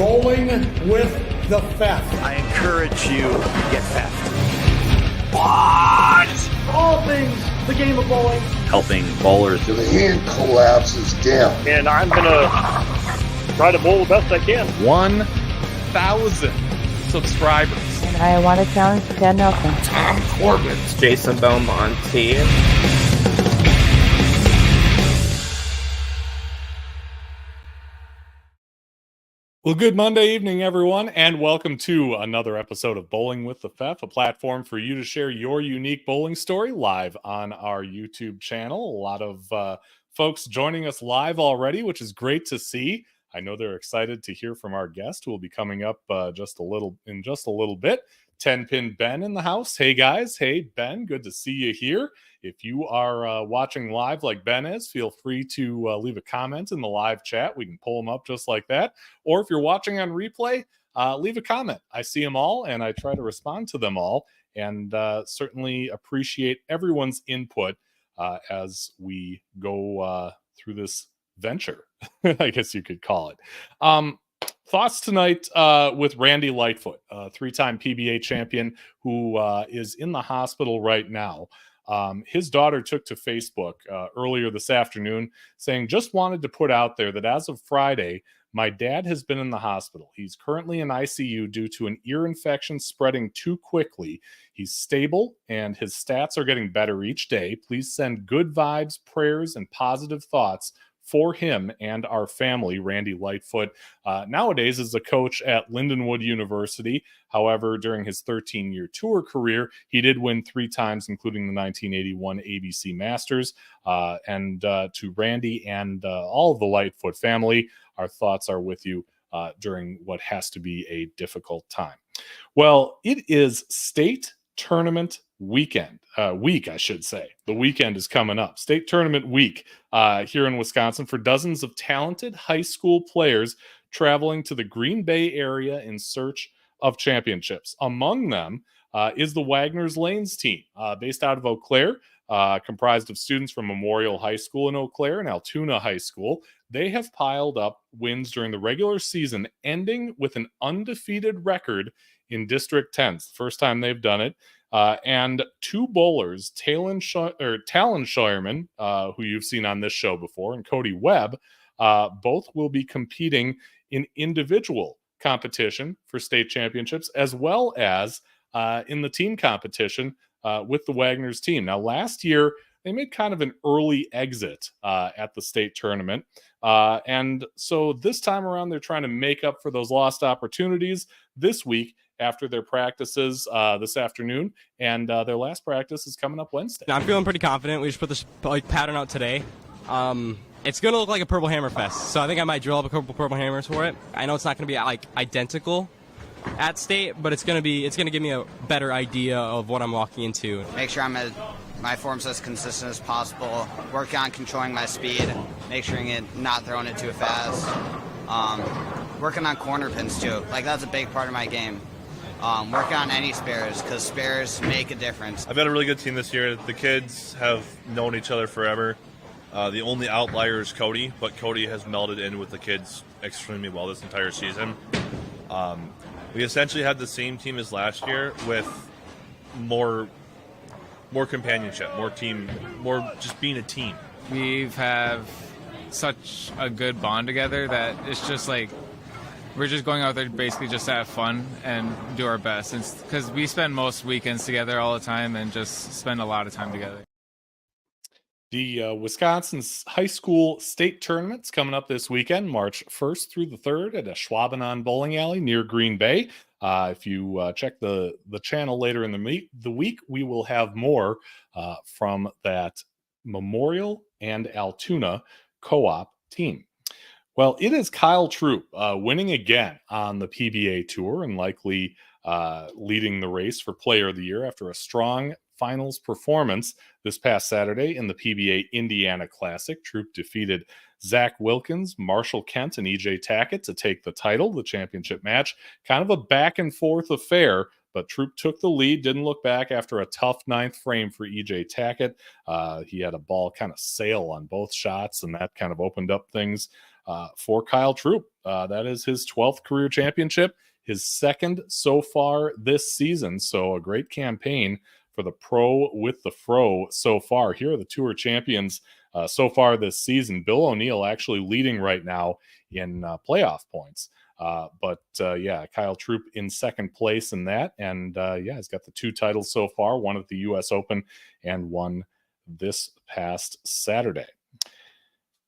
Bowling with the theft. I encourage you to get theft. What? All things the game of bowling. Helping bowlers. The hand collapses down. And I'm going to try to bowl the best I can. 1,000 subscribers. And I want to challenge Ted Nelson. Tom Corbin. Jason Belmonte. Well, good Monday evening, everyone, and welcome to another episode of Bowling with the Fef, a platform for you to share your unique bowling story live on our YouTube channel. A lot of folks joining us live already, which is great to see. I know they're excited to hear from our guest, who will be coming up in just a little bit. 10-Pin Ben in the house. Hey, guys. Hey, Ben. Good to see you here. If you are watching live like Ben is, feel free to leave a comment in the live chat. We can pull them up just like that. Or if you're watching on replay, leave a comment. I see them all, and I try to respond to them all, and certainly appreciate everyone's input as we go through this venture, I guess you could call it. Thoughts tonight with Randy Lightfoot, a three-time PBA champion who is in the hospital right now. His daughter took to Facebook earlier this afternoon saying, just wanted to put out there that as of Friday, my dad has been in the hospital. He's currently in ICU due to an ear infection spreading too quickly. He's stable and his stats are getting better each day. Please send good vibes, prayers, and positive thoughts for him and our family. Randy Lightfoot nowadays is a coach at Lindenwood University. However, during his 13-year tour career, he did win 3 times, including the 1981 ABC Masters. And to Randy and all of the Lightfoot family, our thoughts are with you during what has to be a difficult time. Well, it is state tournament week, I should say. The weekend is coming up. State tournament week here in Wisconsin for dozens of talented high school players traveling to the Green Bay area in search of championships. Among them is the Wagner's Lanes team, based out of Eau Claire, comprised of students from Memorial High School in Eau Claire and Altoona High School. They have piled up wins during the regular season, ending with an undefeated record in District 10. It's the first time they've done it. And 2 bowlers, Talon Scheuerman, who you've seen on this show before, and Cody Webb, both will be competing in individual competition for state championships, as well as in the team competition with the Wagner's team. Now, last year, they made kind of an early exit at the state tournament. And so this time around, they're trying to make up for those lost opportunities this week after their practices this afternoon. And their last practice is coming up Wednesday. I'm feeling pretty confident. We just put this pattern out today. It's going to look like a Purple Hammer Fest. So I think I might drill up a couple Purple Hammers for it. I know it's not going to be like identical at state, but it's going to give me a better idea of what I'm walking into. Make sure my form's as consistent as possible. Work on controlling my speed. Make sure not throwing it too fast. Working on corner pins too. Like, that's a big part of my game. Working on any spares, because spares make a difference. I've got a really good team this year. The kids have known each other forever. The only outlier is Cody, but Cody has melded in with the kids extremely well this entire season. We essentially had the same team as last year with more companionship, more team, more just being a team. We have such a good bond together that it's just like we're just going out there basically just to have fun and do our best. Because we spend most weekends together all the time and just spend a lot of time together. The Wisconsin's high school state tournament's coming up this weekend, March 1st through the 3rd at a Schwabenon bowling alley near Green Bay. If you check the channel later in the week, we will have more from that Memorial and Altoona co-op team. Well, it is Kyle Troop winning again on the PBA Tour and likely leading the race for Player of the Year after a strong finals performance this past Saturday in the PBA Indiana Classic. Troop defeated Zach Wilkins, Marshall Kent, and EJ Tackett to take the title. The championship match, kind of a back and forth affair, but Troop took the lead, didn't look back after a tough 9th frame for EJ Tackett. He had a ball kind of sail on both shots, and that kind of opened up things for Kyle Troop. That is his 12th career championship, his second so far this season. So a great campaign for the pro with the fro so far. Here are the tour champions so far this season. Bill O'Neill actually leading right now in playoff points. But Kyle Troop in second place in that. And he's got the 2 titles so far, one at the US Open and one this past Saturday.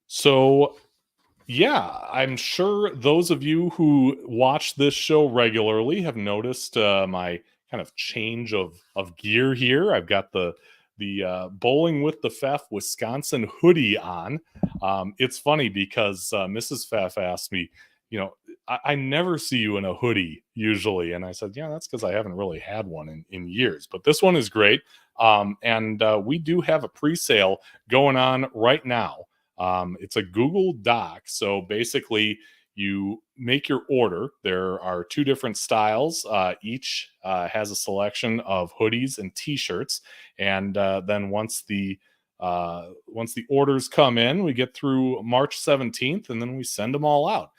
So, I'm sure those of you who watch this show regularly have noticed my kind of change of gear here. I've got the Bowling with the Pfeff Wisconsin hoodie on. It's funny because Mrs. Pfeff asked me, I never see you in a hoodie usually. And I said, that's because I haven't really had one in years. But this one is great. And we do have a pre-sale going on right now. It's a Google Doc. So basically, you make your order. There are 2 different styles. Each has a selection of hoodies and t-shirts. And then once the orders come in, we get through March 17th, and then we send them all out.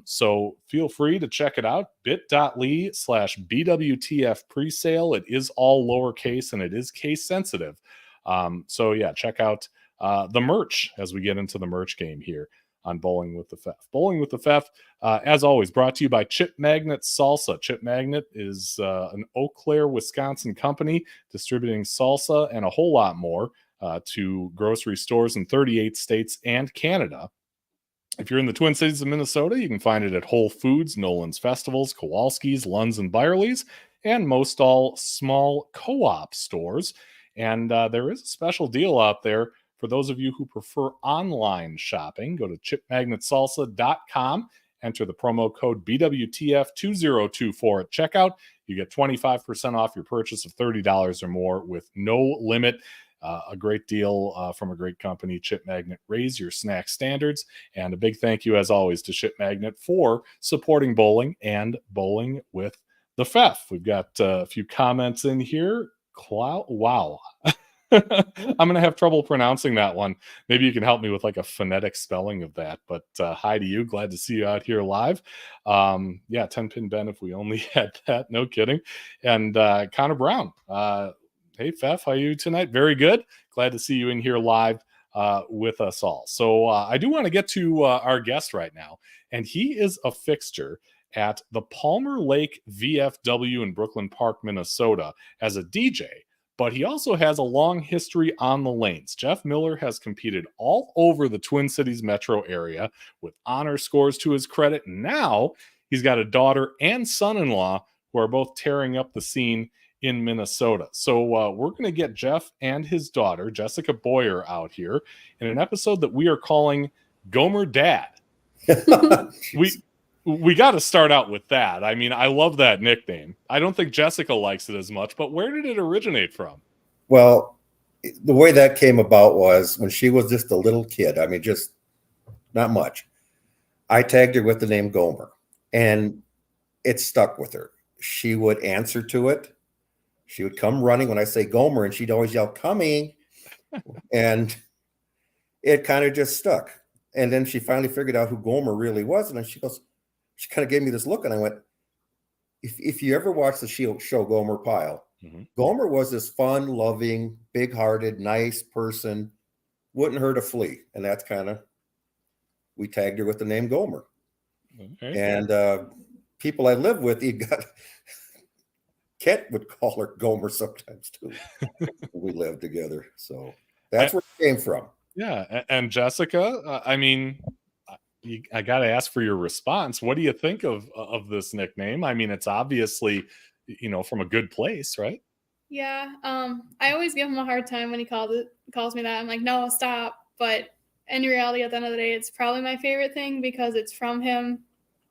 So feel free to check it out. bit.ly/BWTF presale. It is all lowercase and it is case sensitive. Check out the merch as we get into the merch game here on Bowling with the Pfeff. Bowling with the Pfeff, as always, brought to you by Chip Magnet Salsa. Chip Magnet is an Eau Claire, Wisconsin company distributing salsa and a whole lot more to grocery stores in 38 states and Canada. If you're in the Twin Cities of Minnesota, you can find it at Whole Foods, Nolan's Festivals, Kowalski's, Lund's and Byerly's, and most all small co-op stores. And there is a special deal out there for those of you who prefer online shopping. Go to chipmagnetsalsa.com, enter the promo code BWTF2024 at checkout. You get 25% off your purchase of $30 or more with no limit. A great deal from a great company, Chip Magnet. Raise your snack standards. And a big thank you, as always, to Chip Magnet for supporting bowling and Bowling with the Pfeff. We've got a few comments in here. Wow. I'm going to have trouble pronouncing that one. Maybe you can help me with like a phonetic spelling of that. But hi to you. Glad to see you out here live. 10-pin Ben, if we only had that. No kidding. And Connor Brown. Hey, Pfeff, how are you tonight? Very good. Glad to see you in here live with us all. So I do want to get to our guest right now, and he is a fixture at the Palmer Lake VFW in Brooklyn Park, Minnesota as a DJ, but he also has a long history on the lanes. Jeff Miller has competed all over the Twin Cities metro area with honor scores to his credit. Now he's got a daughter and son-in-law who are both tearing up the scene in Minnesota. So we're going to get Jeff and his daughter, Jessica Boyer, out here in an episode that we are calling GOMERDAD. We got to start out with that. I mean, I love that nickname. I don't think Jessica likes it as much, but where did it originate from? Well, the way that came about was when she was just a little kid. I mean, just not much. I tagged her with the name Gomer, and it stuck with her. She would answer to it. She would come running when I say Gomer, and she'd always yell, "Coming." And it kind of just stuck. And then she finally figured out who Gomer really was. And then she kind of gave me this look. And I went, if you ever watch the show Gomer Pyle, Gomer was this fun, loving, big-hearted, nice person, wouldn't hurt a flea. And that's kind of, we tagged her with the name Gomer. Okay. And people I live with, Kent would call her Gomer sometimes too. We lived together. So that's where it came from. Yeah. And Jessica, I mean, I got to ask for your response. What do you think of this nickname? I mean, it's obviously, from a good place, right? Yeah. I always give him a hard time when he calls me that. I'm like, no, stop. But in reality, at the end of the day, it's probably my favorite thing because it's from him.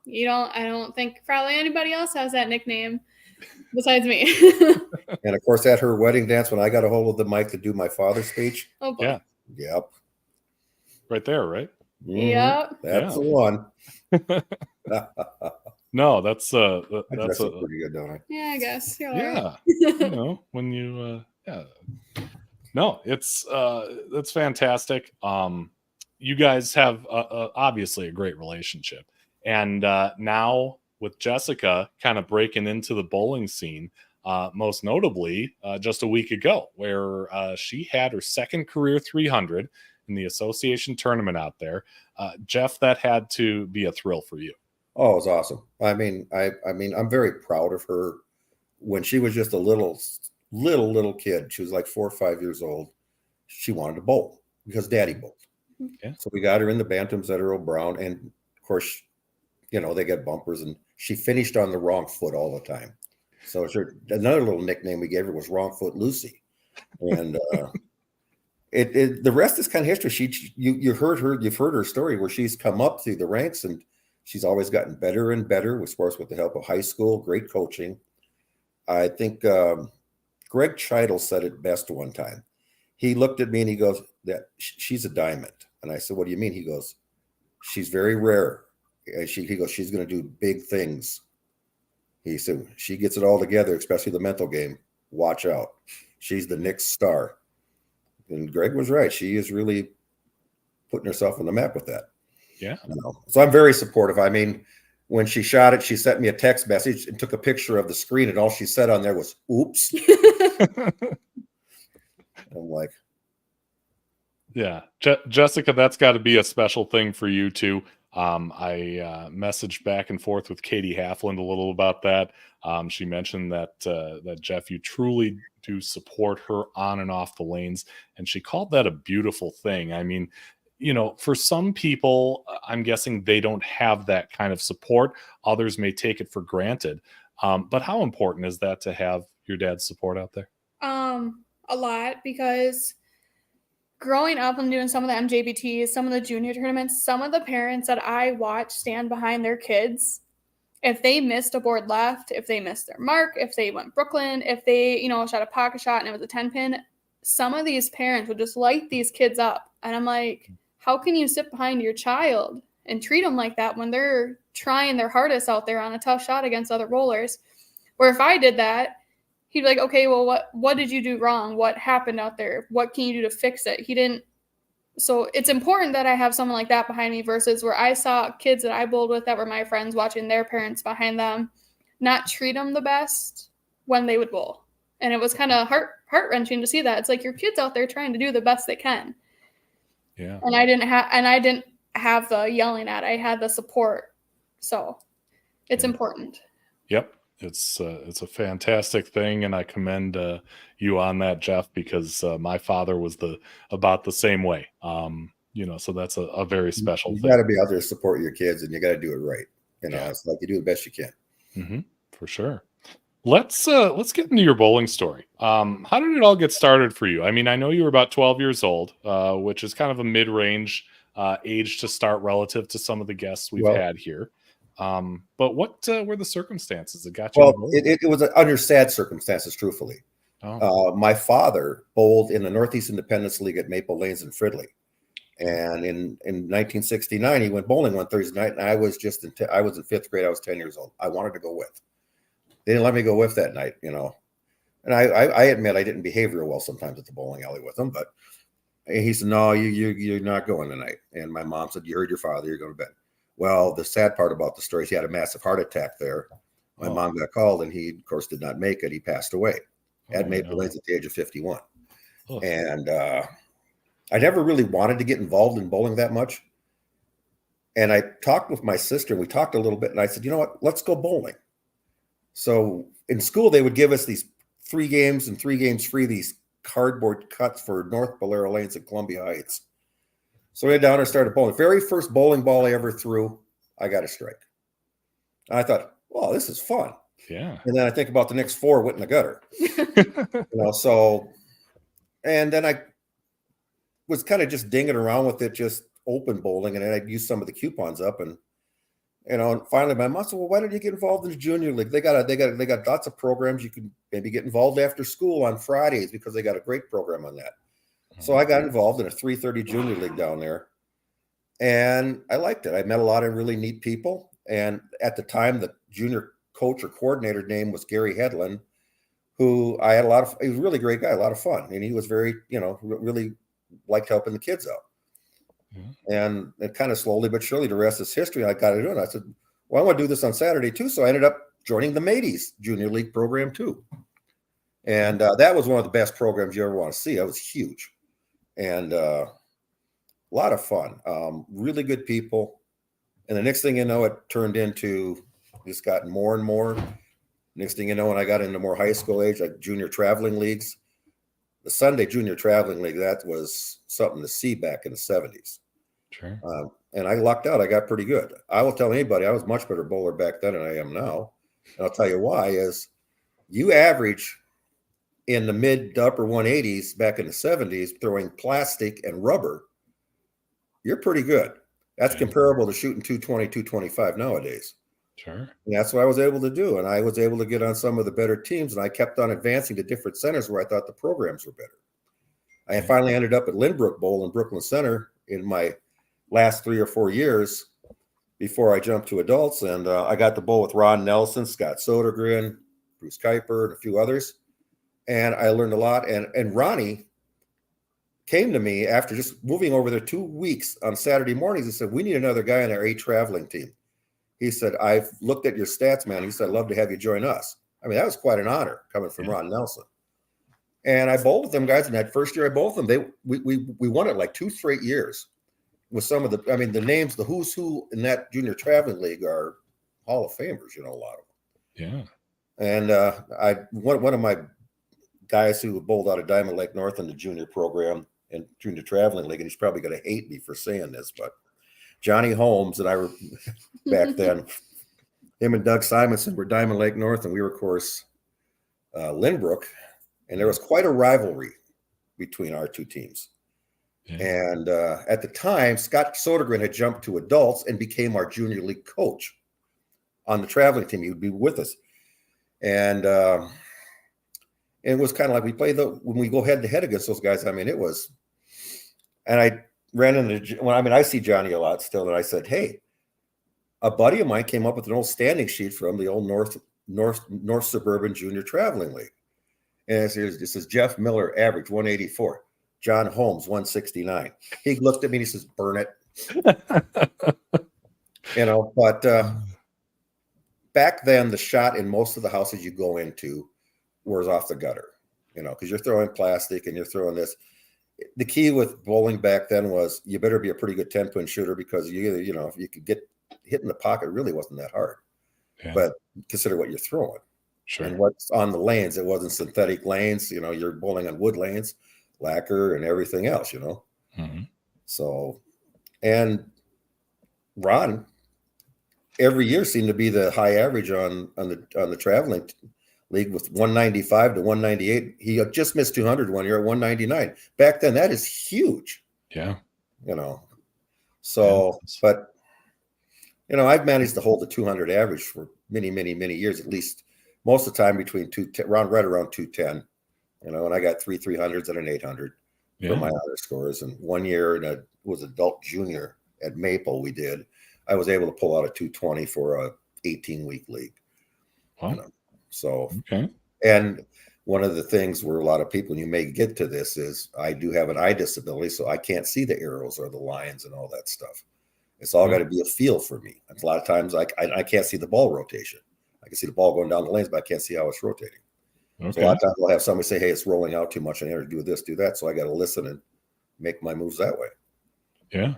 I don't think probably anybody else has that nickname besides me. And of course, at her wedding dance, when I got a hold of the mic to do my father's speech. Oh, boy. Yeah. Yep. Right there, right? Mm-hmm. Yep. That's the one. No, that's pretty good, don't I? Yeah, I guess. You're right. When you No, it's fantastic. you guys have obviously a great relationship. And now with Jessica kind of breaking into the bowling scene, most notably just a week ago, where she had her second career 300 in the association tournament out there. Jeff, that had to be a thrill for you. Oh, it was awesome. I mean, I'm very proud of her. When she was just a little kid, she was like 4 or 5 years old. She wanted to bowl because Daddy bowled. Okay. So we got her in the bantams at Earl Brown, and of course, you know, they get bumpers, and she finished on the wrong foot all the time. So another little nickname we gave her was Wrong Foot Lucy, and the rest is kind of history. You've heard her story where she's come up through the ranks, and she's always gotten better and better with sports with the help of high school, great coaching. I think Greg Cheidel said it best one time. He looked at me and he goes, "That she's a diamond." And I said, "What do you mean?" He goes, "She's very rare." And he goes, "She's going to do big things." He said, "She gets it all together, especially the mental game. Watch out. She's the next star." And Greg was right. She is really putting herself on the map with that. Yeah. So I'm very supportive. I mean, when she shot it, she sent me a text message and took a picture of the screen, and all she said on there was, "Oops." I'm like, yeah, Jessica, that's got to be a special thing for you too. I messaged back and forth with Katie Halfland a little about that. She mentioned that Jeff, you truly do support her on and off the lanes, and she called that a beautiful thing. I mean, you know, for some people, I'm guessing they don't have that kind of support. Others may take it for granted. But how important is that to have your dad's support out there? A lot, because growing up and doing some of the MJBTs, some of the junior tournaments, some of the parents that I watch stand behind their kids. If they missed a board left, if they missed their mark, if they went Brooklyn, if they, you know, shot a pocket shot and it was a 10 pin, some of these parents would just light these kids up. And I'm like, how can you sit behind your child and treat them like that when they're trying their hardest out there on a tough shot against other bowlers? Where if I did that, he'd be like, "Okay, well, what did you do wrong? What happened out there? What can you do to fix it?" He didn't. So it's important that I have someone like that behind me versus where I saw kids that I bowled with that were my friends watching their parents behind them not treat them the best when they would bowl. And it was kind of heart-wrenching to see that. It's like your kids out there trying to do the best they can. Yeah. And I didn't have the yelling at. I had the support. So it's important. Yep. It's a fantastic thing, and I commend you on that, Jeff, because my father was about the same way. You know, so that's a very special thing. You got to be out there to support your kids, and you got to do it right. You know, it's like you do the best you can. Mm-hmm, for sure. Let's get into your bowling story. How did it all get started for you? I mean, I know you were about 12 years old, which is kind of a mid-range age to start relative to some of the guests we've had here. But what were the circumstances that got you? Well, it was under sad circumstances, truthfully. My father bowled in the Northeast Independence League at Maple Lanes in Fridley. And in 1969, he went bowling one Thursday night, and I was in fifth grade. I was 10 years old. I wanted to go with. They didn't let me go with that night, you know. And I admit I didn't behave real well sometimes at the bowling alley with him, but he said, "No, you're not going tonight." And my mom said, "You heard your father. You're going to bed." Well, the sad part about the story is he had a massive heart attack there. My mom got called, and he, of course, did not make it. He passed away at Maple Lanes at the age of 51. And I never really wanted to get involved in bowling that much. And I talked with my sister, and we talked a little bit, and I said, "You know what? Let's go bowling." So in school, they would give us these 3 games and 3 games free, these cardboard cuts for North Bolero Lanes at Columbia Heights. So we went down and started bowling. Very first bowling ball I ever threw, I got a strike. And I thought, "Well, this is fun." Yeah. And then I think about the next 4 went in the gutter. You know, so, and then I was kind of just dinging around with it, just open bowling, and then I'd use some of the coupons up, and you know, and finally my mom said, "Well, why don't you get involved in the junior league? They got lots of programs. You can maybe get involved after school on Fridays because they got a great program on that." So I got involved in a 330 junior league down there, and I liked it. I met a lot of really neat people, and at the time, the junior coach or coordinator name was Gary Hedlund, who I had he was a really great guy, a lot of fun, and he was very, you know, really liked helping the kids out. And it kind of slowly but surely, the rest is history. I got to do it. I said, well, I want to do this on Saturday too. So I ended up joining the Mateys Junior League program too. And that was one of the best programs you ever want to see. That was huge. And a lot of fun. Really good people. And the next thing you know, it turned into, just gotten more and more. Next thing you know, when I got into more high school age, like junior traveling leagues, the Sunday junior traveling league, that was something to see back in the 70s. Sure. And I lucked out. I got pretty good. I will tell anybody I was much better bowler back then than I am now. And I'll tell you why is you average in the mid to upper 180s back in the 70s throwing plastic and rubber. You're pretty good. That's comparable to shooting 220, 225 nowadays. Sure. And that's what I was able to do. And I was able to get on some of the better teams. And I kept on advancing to different centers where I thought the programs were better. I finally ended up at Lynbrook Bowl in Brooklyn Center in my last 3 or 4 years before I jumped to adults. And I got to bowl with Ron Nelson, Scott Sodergren, Bruce Kuiper, and a few others. And I learned a lot. And Ronnie came to me after just moving over there 2 weeks on Saturday mornings and said, we need another guy on our A traveling team. He said, I've looked at your stats, man. He said, I'd love to have you join us. I mean, that was quite an honor coming from Ron Nelson. And I bowled with them guys. And that first year I bowled with them, we won it like 2 straight years with some of the names, the who's who in that junior traveling league are Hall of Famers, a lot of them. Yeah. And one of my guys who bowled out of Diamond Lake North in the junior program and junior traveling league, and he's probably going to hate me for saying this, but Johnny Holmes and I were back then, him and Doug Simonson were Diamond Lake North, and we were, of course, Lynbrook, and there was quite a rivalry between our two teams. Yeah. And at the time, Scott Sodergren had jumped to adults and became our junior league coach on the traveling team. He would be with us. And it was kind of like we played when we go head to head against those guys. I mean, it was, and I ran into, I see Johnny a lot still. And I said, hey, a buddy of mine came up with an old standing sheet from the old North Suburban Junior Traveling League. And this is Jeff Miller, average 184. John Holmes, 169. He looked at me and he says, burn it. But back then, the shot in most of the houses you go into was off the gutter, because you're throwing plastic and you're throwing this. The key with bowling back then was you better be a pretty good 10-pin shooter, because if you could get hit in the pocket, it really wasn't that hard. Yeah. But consider what you're throwing. Sure. And what's on the lanes. It wasn't synthetic lanes. You're bowling on wood lanes, lacquer, and everything else. Mm-hmm. So, and Ron every year seemed to be the high average on the traveling league with 195 to 198. He had just missed 200 one year at 199. Back then, that is huge. Yeah. So, but I've managed to hold the 200 average for many, many, many years, at least most of the time between right around 210. And I got 300s and an 800 for my honor scores. And 1 year was adult junior at Maple. I was able to pull out a 220 for a 18-week league. Wow. So, okay. And one of the things where a lot of people, you may get to this, is I do have an eye disability, so I can't see the arrows or the lines and all that stuff. It's all got to be a feel for me. A lot of times I can't see the ball rotation. I can see the ball going down the lanes, but I can't see how it's rotating. Okay. So a lot of times I'll have somebody say, hey, it's rolling out too much. I need to do this, do that. So I got to listen and make my moves that way. Yeah.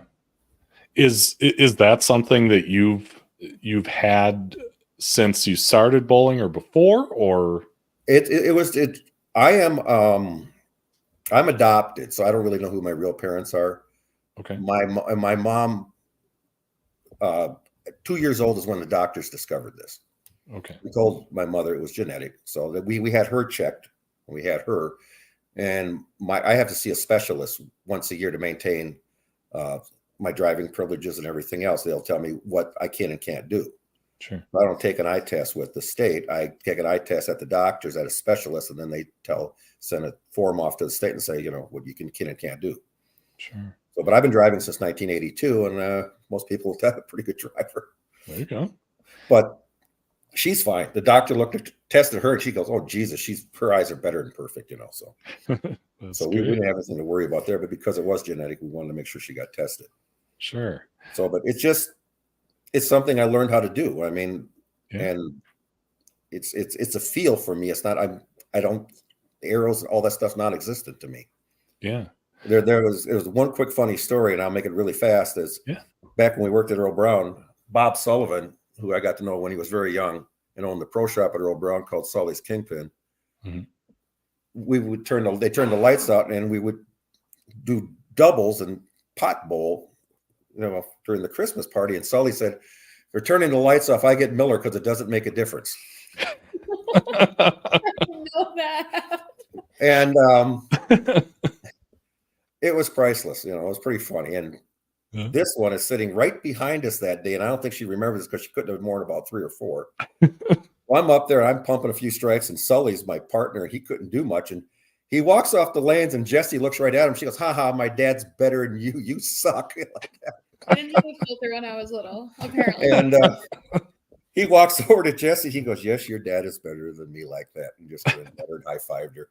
Is that something that you've had since you started bowling or before, or? I'm adopted, so I don't really know who my real parents are. Okay. My mom, 2 years old is when the doctors discovered this. Okay. We told my mother it was genetic, so that we had her checked when we had her, and I have to see a specialist once a year to maintain my driving privileges and everything else. They'll tell me what I can and can't do. Sure. I don't take an eye test with the state. I take an eye test at the doctors, at a specialist, and then they send a form off to the state and say, what you can and can't do. Sure. So, but I've been driving since 1982, and most people will have a pretty good driver. There you go. But she's fine. The doctor tested her, and she goes, "Oh Jesus, her eyes are better than perfect." So, so we didn't have anything to worry about there. But because it was genetic, we wanted to make sure she got tested. Sure. So, but it's something I learned how to do. I mean, and it's a feel for me. It's not, I don't, arrows and all that stuff's non-existent to me. Yeah. It was one quick funny story, and I'll make it really fast. Is back when we worked at Earl Brown, Bob Sullivan, who I got to know when he was very young and owned the pro shop at Earl Brown called Sully's Kingpin. We would they turned the lights out, and we would do doubles and pot bowl, during the Christmas party. And Sully said, "They're turning the lights off. I get Miller because it doesn't make a difference." I know that. And it was priceless. It was pretty funny. And this one is sitting right behind us that day, and I don't think she remembers this because she couldn't have more than about 3 or 4. Well, I'm up there, I'm pumping a few strikes, and Sully's my partner, and he couldn't do much. And he walks off the lanes, and Jesse looks right at him. She goes, "Ha ha, my dad's better than you. You suck." Like that. I didn't have a filter when I was little, apparently. And he walks over to Jesse. He goes, "Yes, your dad is better than me," like that, and just high-fived her.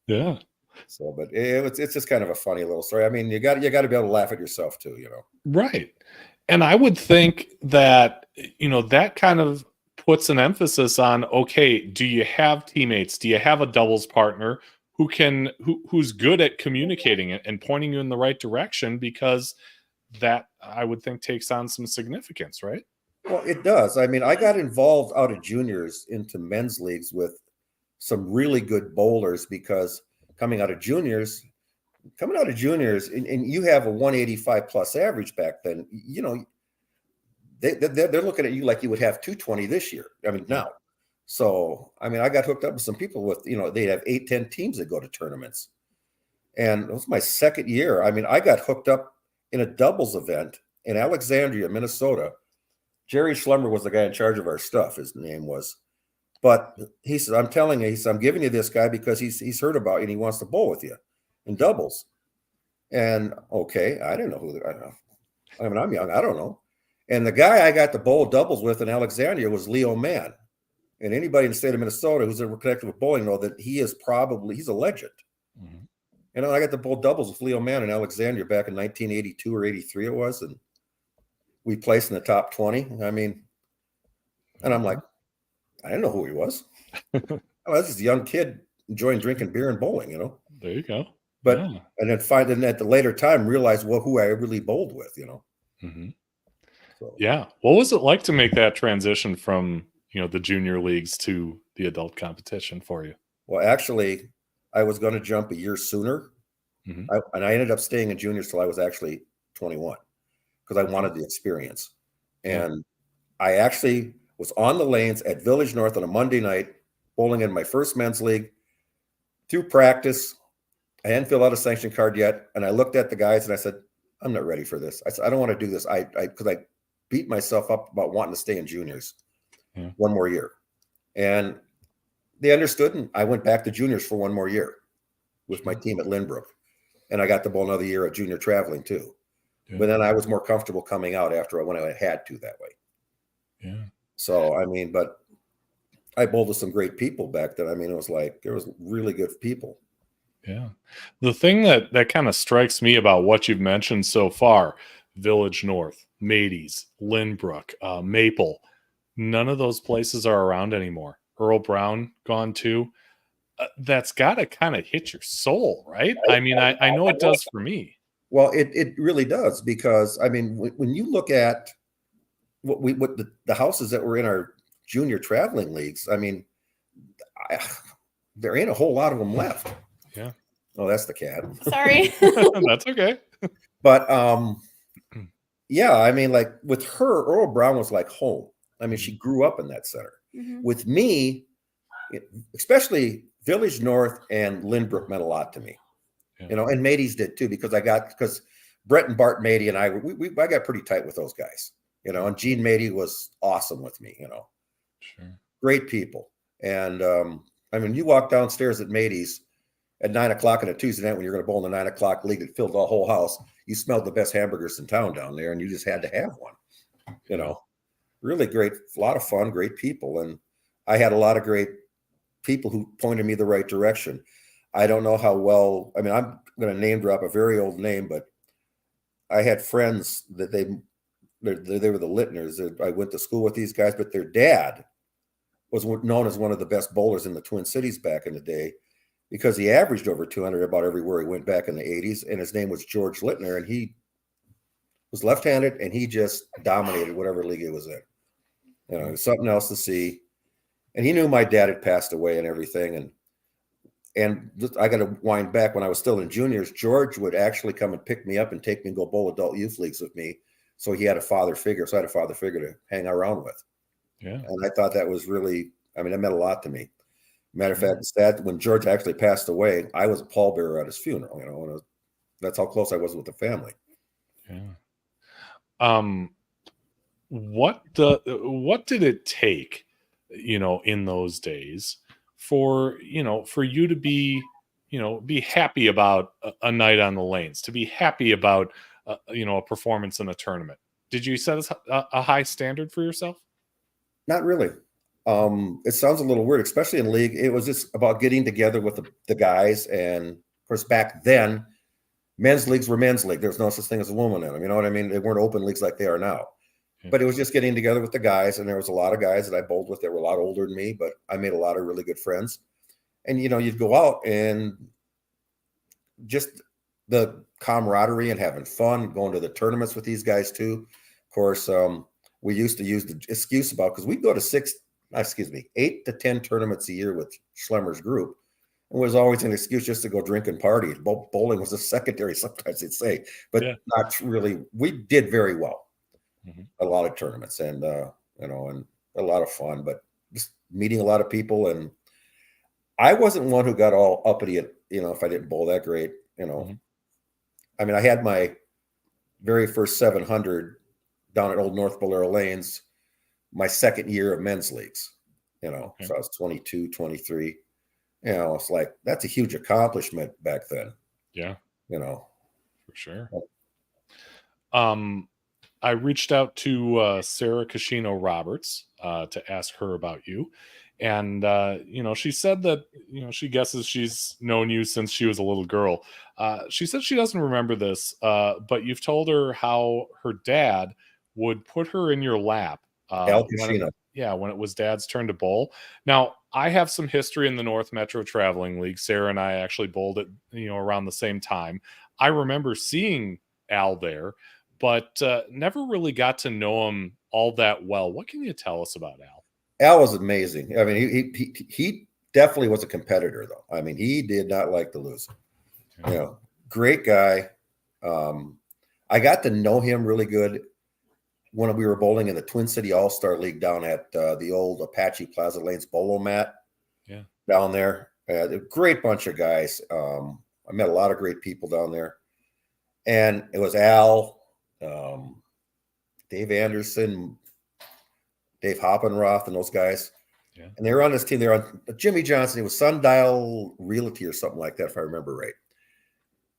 Yeah. So, but it's just kind of a funny little story. I mean, you got to be able to laugh at yourself too, Right. And I would think that, that kind of puts an emphasis on, okay, do you have teammates? Do you have a doubles partner who's good at communicating it and pointing you in the right direction? Because that, I would think, takes on some significance, right? Well, it does. I mean, I got involved out of juniors into men's leagues with some really good bowlers, because coming out of juniors, and you have a 185 plus average back then, they're looking at you like you would have 220 this year. I mean, now. So, I mean, I got hooked up with some people with, they'd have 8-10 teams that go to tournaments. And it was my second year. I mean, I got hooked up in a doubles event in Alexandria, Minnesota. Jerry Schlummer was the guy in charge of our stuff, his name was. But he said, "I'm telling you," he said, "I'm giving you this guy because he's heard about you and he wants to bowl with you in doubles." And okay, I didn't know who. I mean, I'm young. I don't know. And the guy I got to bowl doubles with in Alexandria was Leo Mann. And anybody in the state of Minnesota who's ever connected with bowling know that he's a legend. And I got to bowl doubles with Leo Mann in Alexandria back in 1982 or 83 it was, and we placed in the top 20. I mean, and I'm like, I didn't know who he was. I was just a young kid enjoying drinking beer and bowling, There you go. But and then at the later time realize who I really bowled with, So. Yeah. What was it like to make that transition from the junior leagues to the adult competition for you? Well, actually, I was going to jump a year sooner, and I ended up staying in juniors till I was actually 21 because I wanted the experience. And I actually was on the lanes at Village North on a Monday night, bowling in my first men's league. Through practice, I hadn't filled out a sanction card yet, and I looked at the guys and I said, "I'm not ready for this." I said, "I don't want to do this." Because I beat myself up about wanting to stay in juniors one more year, and they understood. And I went back to juniors for one more year with my team at Lynbrook, and I got to bowl another year at junior traveling too. But then I was more comfortable coming out after when I had to that way. Yeah. So, I mean, but I bowled with some great people back then. I mean, it was like, there was really good people. Yeah. The thing that kind of strikes me about what you've mentioned so far, Village North, Mady's, Lynbrook, Maple, none of those places are around anymore. Earl Brown gone too. That's got to kind of hit your soul, right? I mean, I know it does for me. Well, it really does, because I mean, when you look at what the houses that were in our junior traveling leagues, I mean, there ain't a whole lot of them left. Yeah. Oh, that's the cat. Sorry. That's okay. But yeah, I mean, like with her, Earl Brown was like home. I mean, she grew up in that center. With me, especially Village North and Lynbrook meant a lot to me. And Mady's did too, because Brett and Bart Mady and I got pretty tight with those guys, and Gene Mady was awesome with me, Sure. Great people. And I mean, you walk downstairs at Mady's at 9:00 on a Tuesday night when you're going to bowl in the 9:00 league that filled the whole house. You smelled the best hamburgers in town down there, and you just had to have one, really great, a lot of fun, great people. And I had a lot of great people who pointed me the right direction. I don't know how well, I mean, I'm going to name drop a very old name, but I had friends that they were the Littners. I went to school with these guys, but their dad was known as one of the best bowlers in the Twin Cities back in the day because he averaged over 200 about everywhere he went back in the 80s. And his name was George Littner, and he was left-handed, and he just dominated whatever league he was in. You know, it was something else to see. And he knew my dad had passed away and everything. And I got to wind back when I was still in juniors. George would actually come and pick me up and take me and go bowl adult youth leagues with me. So he had a father figure. So I had a father figure to hang around with. Yeah. And I thought that was really, I mean, it meant a lot to me. Matter of fact, that when George actually passed away, I was a pallbearer at his funeral. You know, and that's how close I was with the family. Yeah. What did it take, you know, in those days for you to be, be happy about a night on the lanes, to be happy about, a performance in a tournament? Did you set a high standard for yourself? Not really. It sounds a little weird, especially in league. It was just about getting together with the guys. And of course, back then, men's leagues were men's league. There was no such thing as a woman in them. You know what I mean? They weren't open leagues like they are now. But it was just getting together with the guys. And there was a lot of guys that I bowled with that were a lot older than me, but I made a lot of really good friends. And, you'd go out and just the camaraderie and having fun, going to the tournaments with these guys too. Of course, we used to use the excuse about, because we'd go to 8 to 10 tournaments a year with Schlemmer's group. It was always an excuse just to go drink and party. Bowling was a secondary, sometimes they'd say, but not really. We did very well. A lot of tournaments and, and a lot of fun, but just meeting a lot of people. And I wasn't one who got all uppity at, if I didn't bowl that great, I mean, I had my very first 700 down at Old North Bolero Lanes, my second year of men's leagues, so I was 22, 23, it's like, that's a huge accomplishment back then. Yeah. For sure. But, I reached out to Sarah Cascino Roberts to ask her about you. And, she said that, she guesses she's known you since she was a little girl. She said she doesn't remember this, but you've told her how her dad would put her in your lap. Al Cascino. When it was dad's turn to bowl. Now, I have some history in the North Metro Traveling League. Sarah and I actually bowled it, around the same time. I remember seeing Al there, but never really got to know him all that well. What can you tell us about Al? Al was amazing. I mean, he definitely was a competitor, though. I mean, he did not like to lose. Great guy. I got to know him really good when we were bowling in the Twin City All-Star League down at the old Apache Plaza Lanes bolo mat. Yeah, down there. A great bunch of guys. I met a lot of great people down there. And it was Al, Dave Anderson, Dave Hoppenroth, and those guys. Yeah. And they were on this team. They were on Jimmy Johnson. It was Sundial Realty or something like that, if I remember right.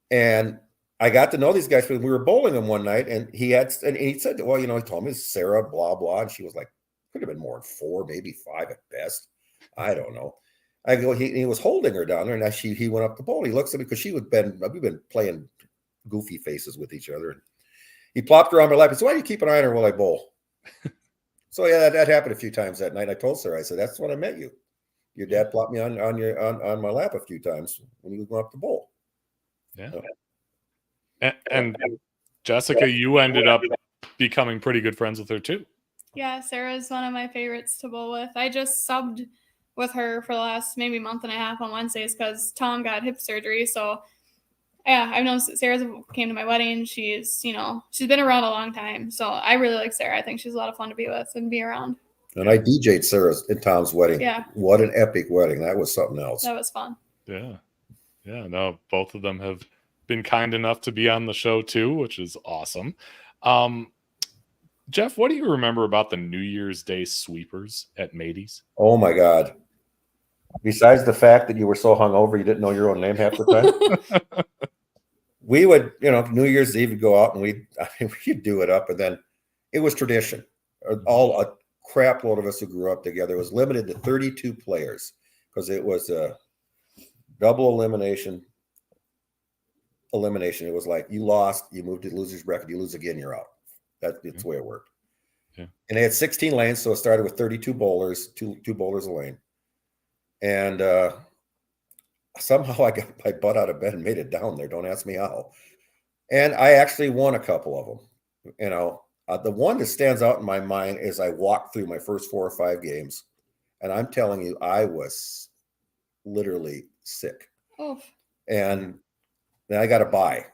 And I got to know these guys because we were bowling them one night, and he said, well, he told me Sarah, blah, blah. And she was like, could have been more than 4, maybe 5 at best. I don't know. I go, he was holding her down there, and he went up the bowl. He looks at me because we've been playing goofy faces with each other. And he plopped her on my lap. He said, why do you keep an eye on her while I bowl? So yeah, that happened a few times that night. I told Sarah, I said, that's when I met you. Your dad plopped me on my lap a few times when he was going up the bowl. Yeah. And Jessica, you ended up becoming pretty good friends with her too. Yeah, Sarah's one of my favorites to bowl with. I just subbed with her for the last maybe month and a half on Wednesdays because Tom got hip surgery. So yeah, I've known Sarah came to my wedding. She's been around a long time. So I really like Sarah. I think she's a lot of fun to be with and be around. And I DJ'd Sarah in Tom's wedding. Yeah. What an epic wedding. That was something else. That was fun. Yeah. Yeah. No, both of them have been kind enough to be on the show too, which is awesome. Jeff, what do you remember about the New Year's Day sweepers at Matey's? Oh my God. Besides the fact that you were so hungover you didn't know your own name half the time. We would, New Year's Eve would go out and we'd do it up, and then it was tradition. All a crap load of us who grew up together. It was limited to 32 players because it was a double elimination. elimination. It was like you lost, you moved to losers bracket, you lose again, you're out. That's the way it worked. Yeah. And they had 16 lanes, so it started with 32 bowlers, two bowlers a lane. And somehow I got my butt out of bed and made it down there. Don't ask me how. And I actually won a couple of them. You know, the one that stands out in my mind is I walked through my first 4 or 5 games, and I'm telling you, I was literally sick. Oh. And then I got a bye,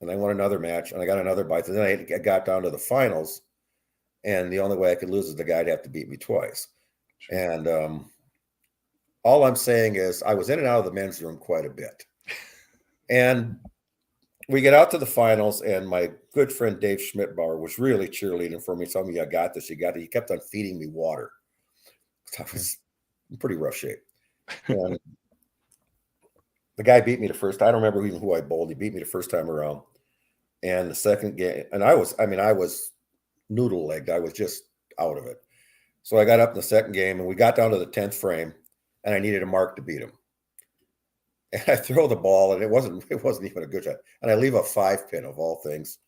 and I won another match, and I got another bye. So then I got down to the finals, and the only way I could lose is the guy'd have to beat me twice. And all I'm saying is I was in and out of the men's room quite a bit. And we get out to the finals, and my good friend Dave Schmidbauer was really cheerleading for me, telling me, I got this, you got it. He kept on feeding me water. I was in pretty rough shape. And the guy beat me the first. I don't remember even who I bowled. He beat me the first time around. And the second game, and I was noodle legged. I was just out of it. So I got up in the second game, and we got down to the 10th frame, and I needed a mark to beat him. And I throw the ball, and it wasn't even a good shot. And I leave a 5-pin of all things.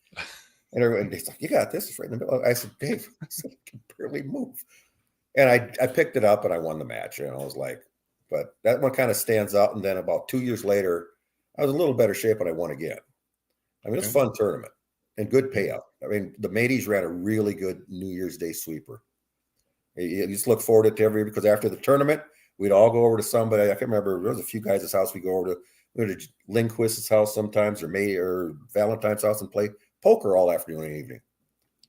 And everybody's like, "You got this." It's right in the middle. I said, "Dave, I can barely move." And I picked it up, and I won the match. And I was like, but that one kind of stands out. And then about 2 years later, I was in a little better shape, and I won again. I mean, it's a fun tournament and good payout. I mean, the Mateys ran a really good New Year's Day sweeper. You just look forward to it every year, because after the tournament, we'd all go over to somebody. I can't remember. There was a few guys' house. We go to Lindquist's house sometimes, or Valentine's house, and play poker all afternoon and evening.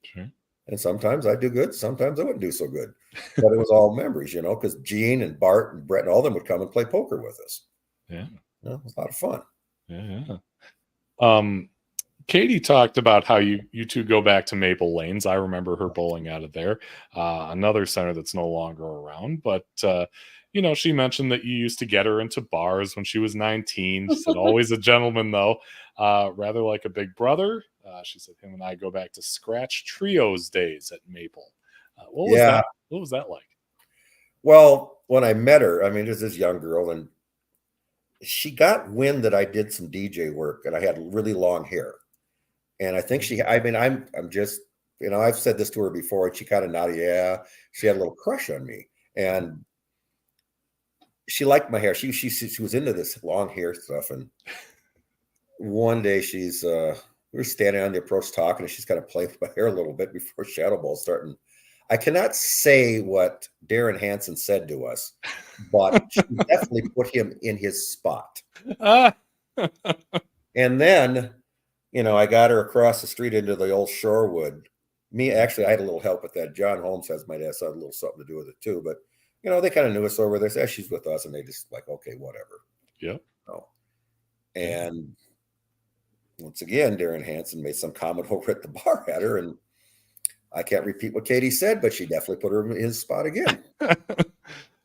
Sure. And sometimes I'd do good. Sometimes I wouldn't do so good. But it was all memories, because Gene and Bart and Brett and all of them would come and play poker with us. Yeah. It was a lot of fun. Yeah. Katie talked about how you two go back to Maple Lanes. I remember her bowling out of there. Another center that's no longer around. But, she mentioned that you used to get her into bars when she was 19. She said, always a gentleman, though, rather like a big brother. She said him and I go back to Scratch Trios days at Maple. What was that like? Well, when I met her, I mean, there's this young girl, and she got wind that I did some DJ work, and I had really long hair. And I think I'm just, I've said this to her before, and she kind of nodded. Yeah, she had a little crush on me, and she liked my hair. She was into this long hair stuff. And one day we were standing on the approach talking, and she's kind of playing with my hair a little bit before shadow ball starting. I cannot say what Darren Hansen said to us, but she definitely put him in his spot. And then, I got her across the street into the old Shorewood. Actually, I had a little help with that. John Holmes might have had a little something to do with it too. But, they kind of knew us over there. Said, she's with us. And they just like, okay, whatever. Yeah. And once again, Darren Hansen made some comment over at the bar at her. And I can't repeat what Katie said, but she definitely put her in his spot again.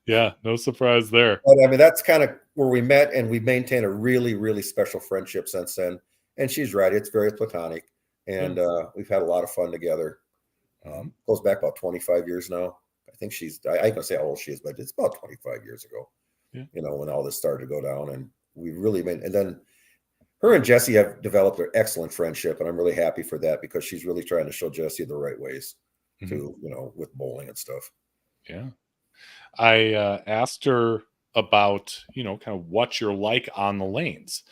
Yeah, no surprise there. But I mean, that's kind of where we met, and we maintained a really, really special friendship since then. And she's right; it's very platonic, and we've had a lot of fun together. Goes back about 25 years now. I think I can say how old she is, but it's about 25 years ago. Yeah. When all this started to go down, and we really made. And then her and Jesse have developed an excellent friendship, and I'm really happy for that, because she's really trying to show Jesse the right ways to, with bowling and stuff. Yeah. I asked her about, kind of what you're like on the lanes.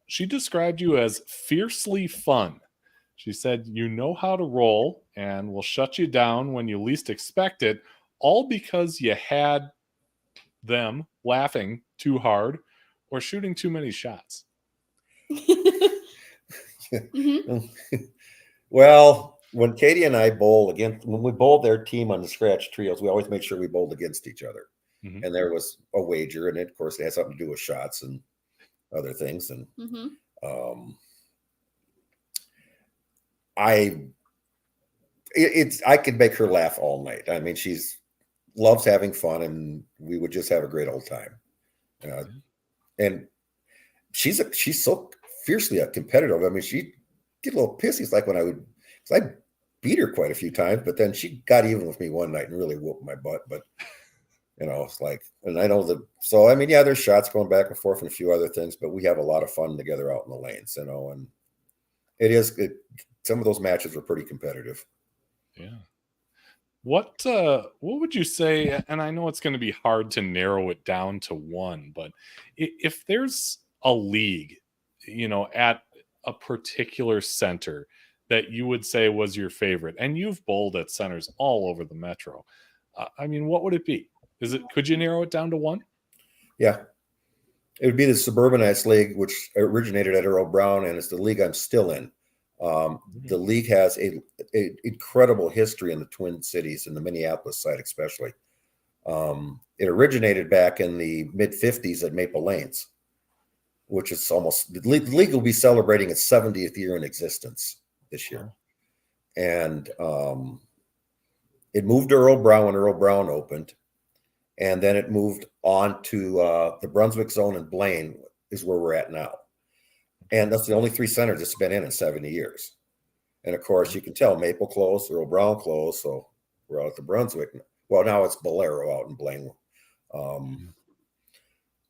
She described you as fiercely fun. She said, you know how to roll and will shut you down when you least expect it, all because you had them laughing too hard or shooting too many shots. Well, when Katie and I bowl when we bowled their team on the Scratch Trios, we always made sure we bowled against each other. And there was a wager, and of course it had something to do with shots and other things. And I could make her laugh all night. I mean, loves having fun, and we would just have a great old time. And she's so fiercely competitive. I mean, she'd get a little pissy. It's like I beat her quite a few times, but then she got even with me one night and really whooped my butt. But It's like, and I know so I mean, yeah, there's shots going back and forth and a few other things, but we have a lot of fun together out in the lanes, and some of those matches were pretty competitive. Yeah. What would you say, and I know it's going to be hard to narrow it down to one, but if there's a league, at a particular center that you would say was your favorite, and you've bowled at centers all over the metro, I mean, what would it be? Could you narrow it down to one? Yeah. It would be the Suburbanites League, which originated at Earl Brown, and it's the league I'm still in. The league has a incredible history in the Twin Cities, in the Minneapolis side especially. It originated back in the mid-'50s at Maple Lanes, which is almost, the league will be celebrating its 70th year in existence this year. And it moved to Earl Brown when Earl Brown opened. And then it moved on to the Brunswick zone, and Blaine is where we're at now. And that's the only three centers it's been in 70 years. And of course, you can tell Maple closed, Earl Brown closed, so we're out at the Brunswick. Well, now it's Bolero out in Blaine.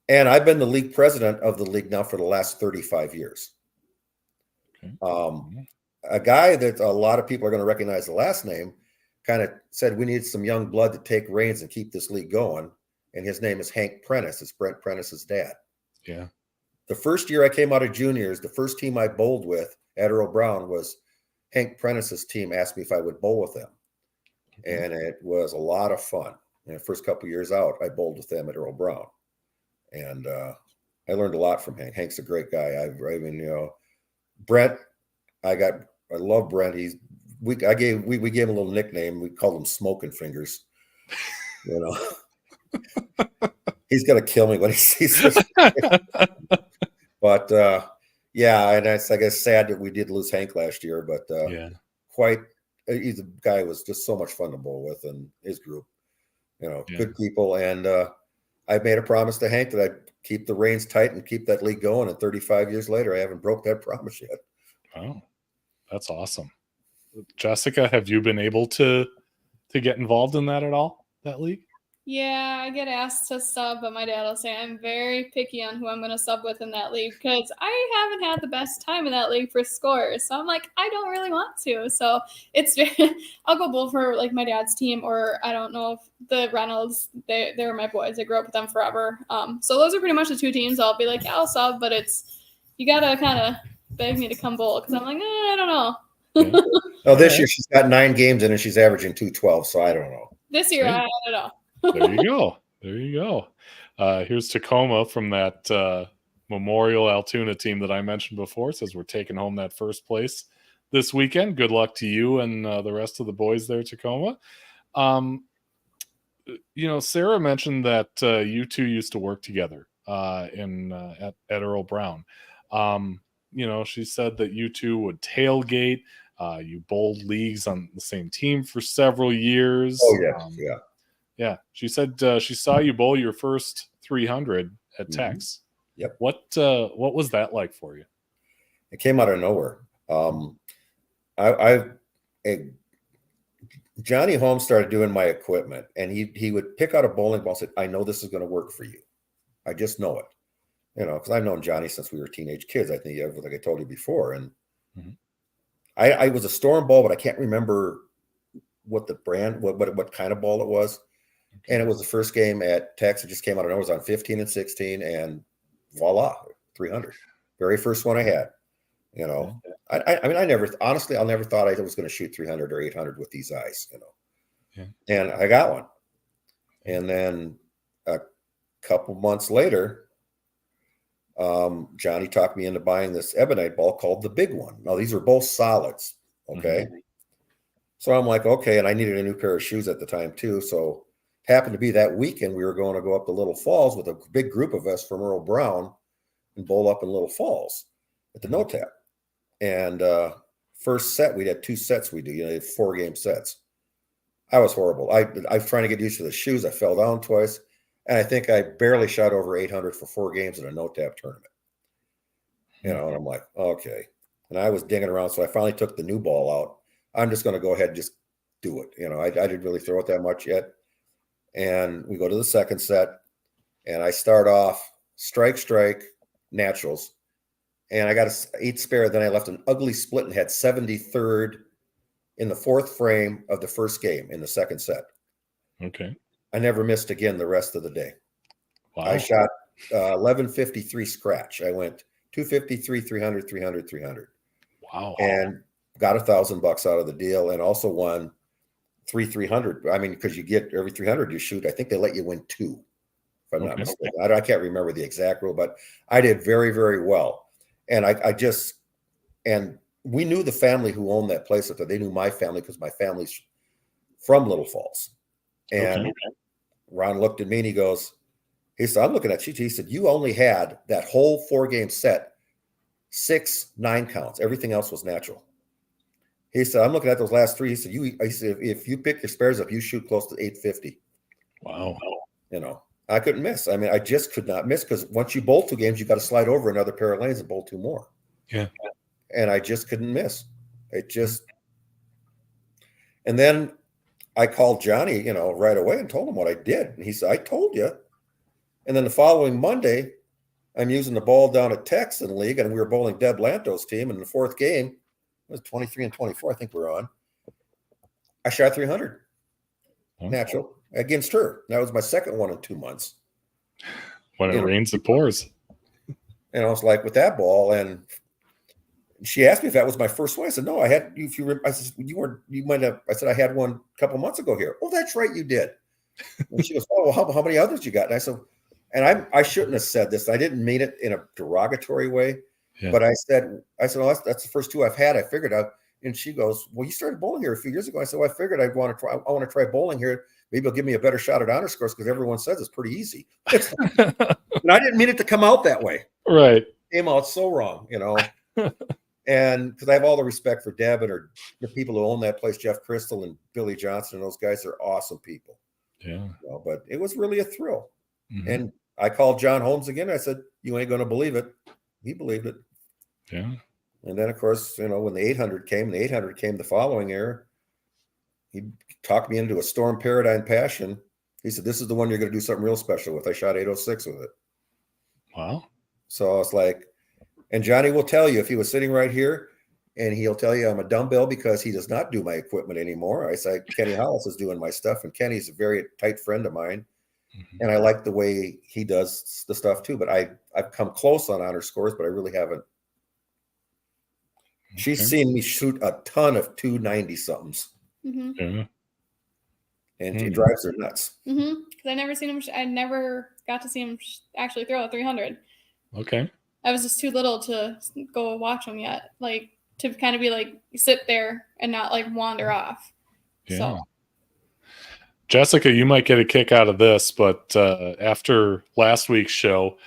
And I've been the league president of the league now for the last 35 years. A guy that a lot of people are going to recognize the last name kind of said we need some young blood to take reins and keep this league going. And his name is Hank Prentice. It's Brent Prentice's dad. Yeah. The first year I came out of juniors, the first team I bowled with at Earl Brown was Hank Prentice's team. Asked me if I would bowl with them. And it was a lot of fun. And the first couple of years out, I bowled with them at Earl Brown. And I learned a lot from Hank. Hank's a great guy. I mean, Brent, I love Brent. We gave him a little nickname. We called him Smoking Fingers. He's gonna kill me when he sees this. But yeah, and it's, I guess, sad that we did lose Hank last year. But he's a guy who was just so much fun to bowl with, and his group, good people. And I made a promise to Hank that I'd keep the reins tight and keep that league going. And 35 years later, I haven't broke that promise yet. Oh, that's awesome. Jessica, have you been able to get involved in that at all, that league? Yeah, I get asked to sub, but my dad will say I'm very picky on who I'm going to sub with in that league because I haven't had the best time in that league for scores. So I'm like, I don't really want to. So it's I'll go bowl for like my dad's team, or I don't know if the Reynolds, they were my boys. I grew up with them forever. So those are pretty much the two teams I'll be like, yeah, I'll sub, but you got to kind of beg me to come bowl because I'm like, I don't know. Oh, this year she's got 9 games in and she's averaging 212. So I don't know. This year, I don't know. There you go. There you go. Here's Tacoma from that Memorial Altoona team that I mentioned before. Says we're taking home that first place this weekend. Good luck to you and the rest of the boys there, Tacoma. Sarah mentioned that you two used to work together at Earl Brown. She said that you two would tailgate. You bowled leagues on the same team for several years. Oh, yeah. Yeah. She said she saw you bowl your first 300 at Tex. Yep. What was that like for you? It came out of nowhere. Johnny Holmes started doing my equipment, and he would pick out a bowling ball and say, I know this is going to work for you. I just know it. Because I've known Johnny since we were teenage kids. I think, like I told you before. And I was a storm ball, but I can't remember what the brand, what kind of ball it was. And it was the first game at Tex. It just came out of nowhere. It was on 15 and 16, and voila, 300. Very first one I had. I mean, I'll never thought I was going to shoot 300 or 800 with these eyes. And I got one. And then a couple months later, Johnny talked me into buying this ebonite ball called the Big One. Now, these are both solids. Okay. So I'm like, okay. And I needed a new pair of shoes at the time too. So happened to be that weekend we were going to go up to Little Falls with a big group of us from Earl Brown and bowl up in Little Falls at the No Tap. And first set, we had 2 sets we do, 4-game sets. I was horrible. I was trying to get used to the shoes. I fell down twice. And I think I barely shot over 800 for 4 games in a No Tap tournament. And I'm like, okay. And I was dinging around. So I finally took the new ball out. I'm just going to go ahead and just do it. I didn't really throw it that much yet. And we go to the second set, and I start off strike, naturals. And I got an 8 spare. Then I left an ugly split and had 73rd in the 4th frame of the first game in the second set. Okay. I never missed again the rest of the day. Wow. I shot 1153 scratch. I went 253, 300, 300, 300. Wow. And got $1,000 out of the deal, and also won 300. I mean, because you get every 300 you shoot, I think they let you win 2, if I'm not mistaken. I can't remember the exact rule, but I did very, very well. And and we knew the family who owned that place. They knew my family because my family's from Little Falls. And Ron looked at me and he said, I'm looking at you. He said, you only had that whole 4-game set, 6 9-counts. Everything else was natural. He said, I'm looking at those last 3. He said, if you pick your spares up, you shoot close to 850. Wow. You know, I couldn't miss. I mean, I just could not miss, because once you bowl 2 games, you got to slide over another pair of lanes and bowl 2 more. Yeah. And I just couldn't miss. And then I called Johnny, right away and told him what I did. And he said, I told you. And then the following Monday, I'm using the ball down at Texan League, and we were bowling Deb Lanto's team. In the 4th game, it was 23 and 24, I think we're on. I shot 300 natural against her. That was my second one in 2 months. When it rains, it pours. And I was like, with that ball, and she asked me if that was my first one. I said, no, I had. If you, I said, you might have. I said, I had one a couple months ago here. Oh, that's right, you did. And she goes, oh, well, how many others you got? And I said, and I shouldn't have said this. I didn't mean it in a derogatory way, but I said, well, that's the first 2 I've had. I figured out. And she goes, well, you started bowling here a few years ago. I said, well, I figured I want to try bowling here. Maybe it'll give me a better shot at honor scores, because everyone says it's pretty easy. And I didn't mean it to come out that way. Right. It came out so wrong, And because I have all the respect for Deb and the people who own that place, Jeff Crystal and Billy Johnson, and those guys are awesome people. Yeah. But it was really a thrill. Mm-hmm. And I called John Holmes again. I said, you ain't going to believe it. He believed it. Yeah. And then, of course, when the 800 came, the following year, he talked me into a Storm Paradigm Passion. He said, this is the one you're going to do something real special with. I shot 806 with it. Wow. So I was like, and Johnny will tell you, if he was sitting right here, and he'll tell you I'm a dumbbell because he does not do my equipment anymore. I said, Kenny Hollis is doing my stuff, and Kenny's a very tight friend of mine. Mm-hmm. And I like the way he does the stuff too, but I've come close on honor scores, but I really haven't. Okay. She's seen me shoot a ton of 290 somethings. Mm-hmm. Yeah. And it drives her nuts. Mm-hmm. Because I never seen him. I never got to see him actually throw a 300. Okay. I was just too little to go watch him yet. Like, to kind of be like, sit there and not like wander off. Yeah. So. Jessica, you might get a kick out of this, but after last week's show,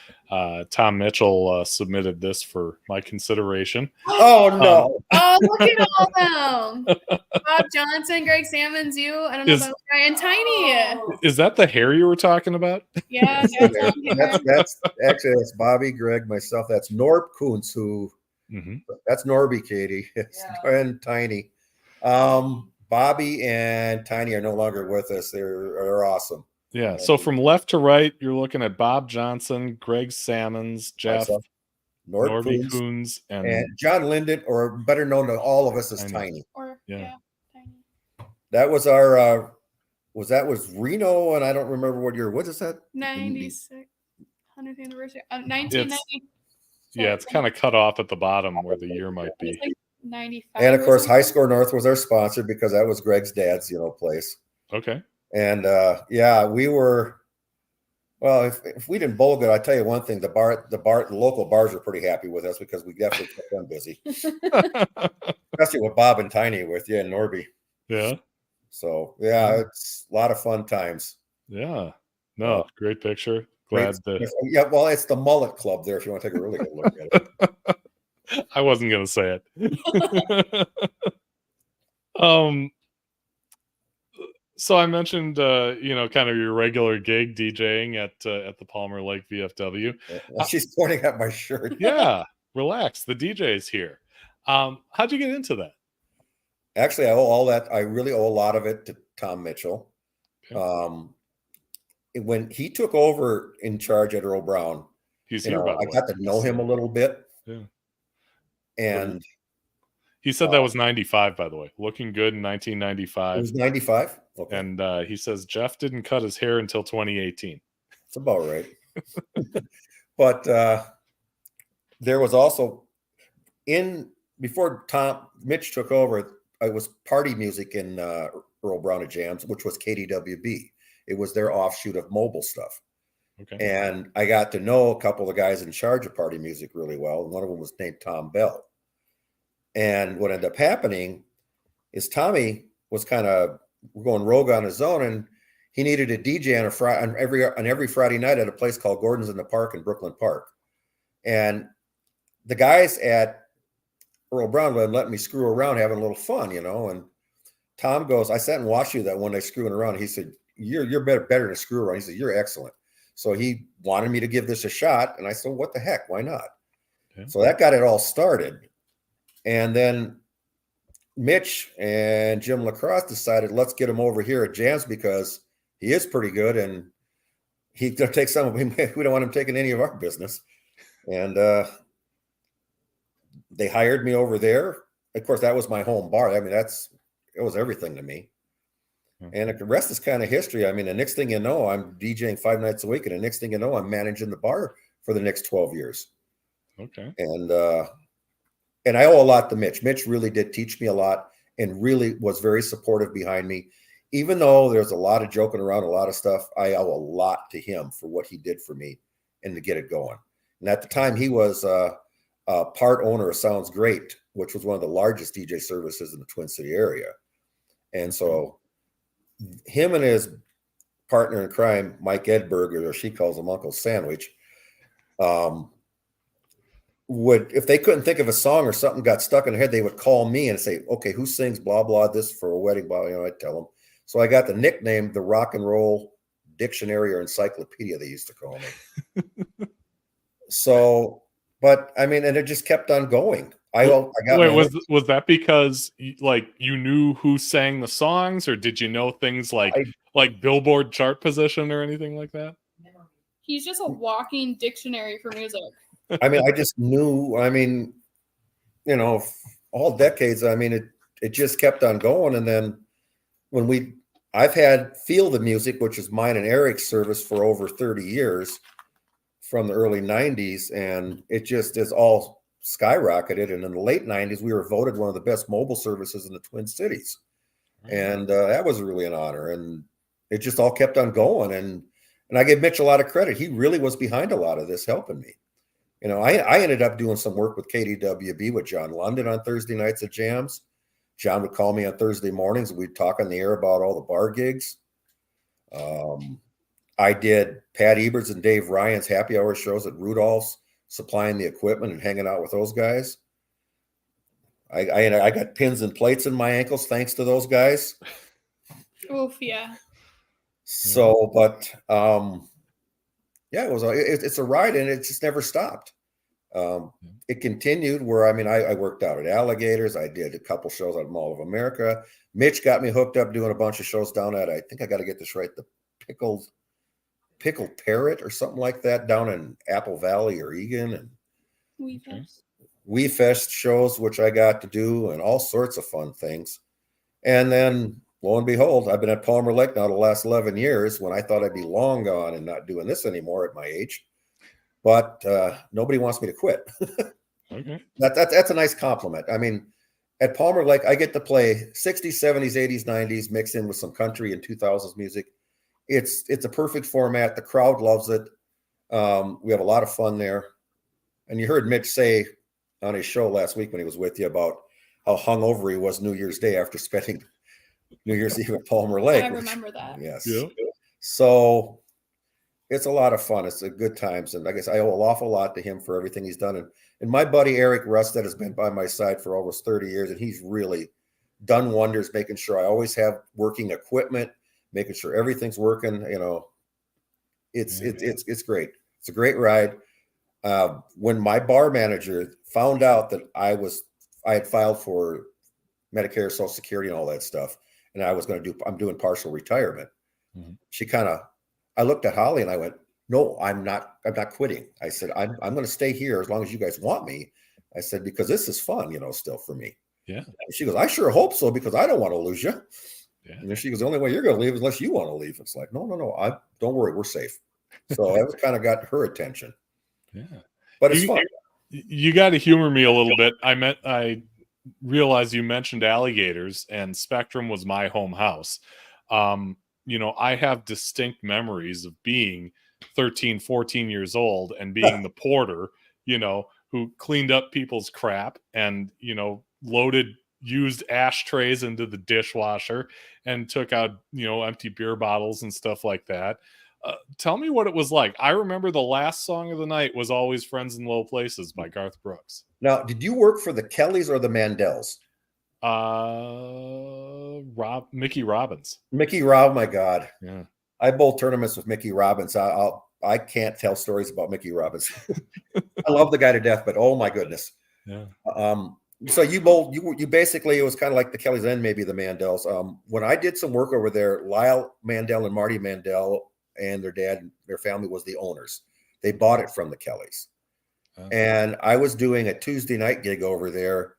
Tom Mitchell submitted this for my consideration. Oh, no. Look at all them. Bob Johnson, Greg Salmons, you. I don't know about and Tiny. Is that the hair you were talking about? Yeah. That's actually, that's Bobby, Greg, myself. That's Norb Kuntz, who that's Norby, Katie, and Tiny. Bobby and Tiny are no longer with us. They're awesome. Yeah. So from left to right, you're looking at Bob Johnson, Greg Salmons, Jeff, Norby Coons, and John Linden, or better known to all of us as Tiny. Tiny. That was our was Reno, and I don't remember what year. What is that? 96th 100th anniversary. 1990. Yeah, it's kind of cut off at the bottom where the year might be. 95. And of course, High Score North was our sponsor, because that was Greg's dad's, place. Okay. And we were. Well, if we didn't bowl good, I tell you one thing: the local bars were pretty happy with us, because we definitely kept them busy, especially with Bob and Tiny with you and Norby. Yeah. So it's a lot of fun times. Yeah. No, great picture. Glad that. Yeah, well, it's the Mullet Club there. If you want to take a really good look at it. I wasn't going to say it. So I mentioned, kind of your regular gig DJing at the Palmer Lake VFW. She's pointing at my shirt. Yeah, relax. The DJ is here. How'd you get into that? Actually, I owe all that. I really owe a lot of it to Tom Mitchell. Okay. when he took over in charge at Earl Brown, He's here, by the I way. got to know him a little bit. Yeah. And he said that was 95, by the way. Looking good in 1995. It was 95? Okay. And he says Jeff didn't cut his hair until 2018. It's about right. But there was also before Mitch took over, it was party music in Earl Brown at Jams, which was KDWB. It was their offshoot of mobile stuff. Okay. And I got to know a couple of guys in charge of party music really well. One of them was named Tom Bell. And what ended up happening is Tommy was kind of going rogue on his own, and he needed a DJ on every Friday night at a place called Gordon's in the Park in Brooklyn Park. And the guys at Earl Brown would let me screw around having a little fun, and Tom goes, I sat and watched you that one day screwing around. He said, you're better than screw around. He said, you're excellent. So he wanted me to give this a shot. And I said, what the heck? Why not? Okay. So that got it all started. And then Mitch and Jim Lacrosse decided, let's get him over here at Jams because he is pretty good. And he's going to take some of him. We don't want him taking any of our business. And they hired me over there. Of course, that was my home bar. I mean, it was everything to me. And the rest is kind of history. I mean, the next thing you know, I'm DJing 5 nights a week. And the next thing you know, I'm managing the bar for the next 12 years. Okay. And I owe a lot to Mitch. Mitch really did teach me a lot and really was very supportive behind me. Even though there's a lot of joking around, a lot of stuff, I owe a lot to him for what he did for me and to get it going. And at the time, he was part owner of Sounds Great, which was one of the largest DJ services in the Twin City area. And so him and his partner in crime, Mike Edberger, or she calls him Uncle Sandwich, would, if they couldn't think of a song or something got stuck in their head, they would call me and say, okay, who sings blah, blah, this for a wedding, blah, I'd tell them. So I got the nickname, the Rock and Roll Dictionary or Encyclopedia, they used to call me. So, but I mean, and it just kept on going. Was that because you knew who sang the songs, or did you know things like Billboard chart position or anything like that? He's just a walking dictionary for music. I mean, I just knew, all decades, it just kept on going. And then I've had Feel the Music, which is mine and Eric's service for over 30 years from the early 90s. And it just is all skyrocketed. And in the late 90s, we were voted one of the best mobile services in the Twin Cities. And that was really an honor. And it just all kept on going. And I gave Mitch a lot of credit. He really was behind a lot of this, helping me. I ended up doing some work with KDWB with John London on Thursday nights at Jams. John would call me on Thursday mornings. We'd talk on the air about all the bar gigs. I did Pat Eberts and Dave Ryan's happy hour shows at Rudolph's, supplying the equipment and hanging out with those guys. I got pins and plates in my ankles thanks to those guys. Oof, yeah. So, but it's a ride, and it just never stopped. It continued where, I worked out at Alligators. I did a couple shows at Mall of America. Mitch got me hooked up doing a bunch of shows down at, I think I got to get this right, the Pickled Parrot or something like that down in Apple Valley or Egan, and WeFest shows, which I got to do, and all sorts of fun things. And then lo and behold, I've been at Palmer Lake now the last 11 years when I thought I'd be long gone and not doing this anymore at my age. But nobody wants me to quit. Okay. That's a nice compliment. At Palmer Lake, I get to play 60s, 70s, 80s, 90s, mixed in with some country and 2000s music. It's a perfect format. The crowd loves it. We have a lot of fun there. And you heard Mitch say on his show last week when he was with you about how hungover he was New Year's Day after spending New Year's Eve at Palmer Lake. I remember that. Yes. Yeah. So it's a lot of fun. It's a good times. And I guess I owe an awful lot to him for everything he's done. And my buddy, Eric Rustad, has been by my side for almost 30 years. And he's really done wonders, making sure I always have working equipment, making sure everything's working. It's great. It's a great ride. When my bar manager found out that I had filed for Medicare, Social Security, and all that stuff, and I'm doing partial retirement. Mm-hmm. She kind of I looked at Holly and I went, no, I'm not quitting. I said, I'm going to stay here as long as you guys want me. I said, because this is fun, still for me. Yeah. And she goes, I sure hope so, because I don't want to lose you. Yeah. And she goes, the only way you're going to leave is unless you want to leave. It's like, no, don't worry, we're safe. So that was kind of got her attention. Yeah. But it's fun. You got to humor me a little bit. I realized you mentioned alligators, and Spectrum was my home house. I have distinct memories of being 13, 14 years old and being the porter, who cleaned up people's crap and, loaded used ashtrays into the dishwasher and took out, empty beer bottles and stuff like that. Tell me what it was like. I remember the last song of the night was Always Friends in Low Places by Garth Brooks. Now, did you work for the Kellys or the Mandells? Mickey Robbins. Mickey Rob, my God. Yeah. I bowled tournaments with Mickey Robbins. I can't tell stories about Mickey Robbins. I love the guy to death, but oh my goodness. Yeah. So you bowled, you basically, it was kind of like the Kellys and maybe the Mandells. When I did some work over there, Lyle Mandel and Marty Mandel and their dad, their family was the owners. They bought it from the Kellys. Oh. And I was doing a Tuesday night gig over there.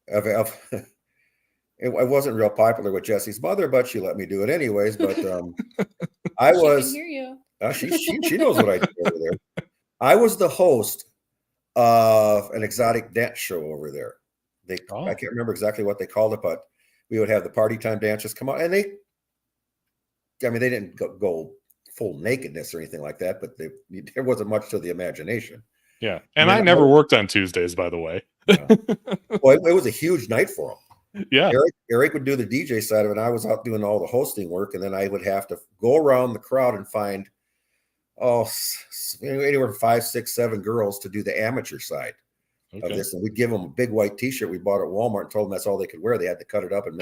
It wasn't real popular with Jesse's mother, but she let me do it anyways. But I was. She can hear you. She knows what I do over there. I was the host of an exotic dance show over there. I can't remember exactly what they called it, but we would have the party time dancers come out, and they didn't go full nakedness or anything like that, but there wasn't much to the imagination. Yeah, and I never worked on Tuesdays, by the way. Well, it was a huge night for them. Yeah, Eric would do the DJ side of it, and I was out doing all the hosting work, and then I would have to go around the crowd and find anywhere from 5, 6, 7 girls to do the amateur side of this, and we'd give them a big white T-shirt we bought at Walmart and told them that's all they could wear. They had to cut it up and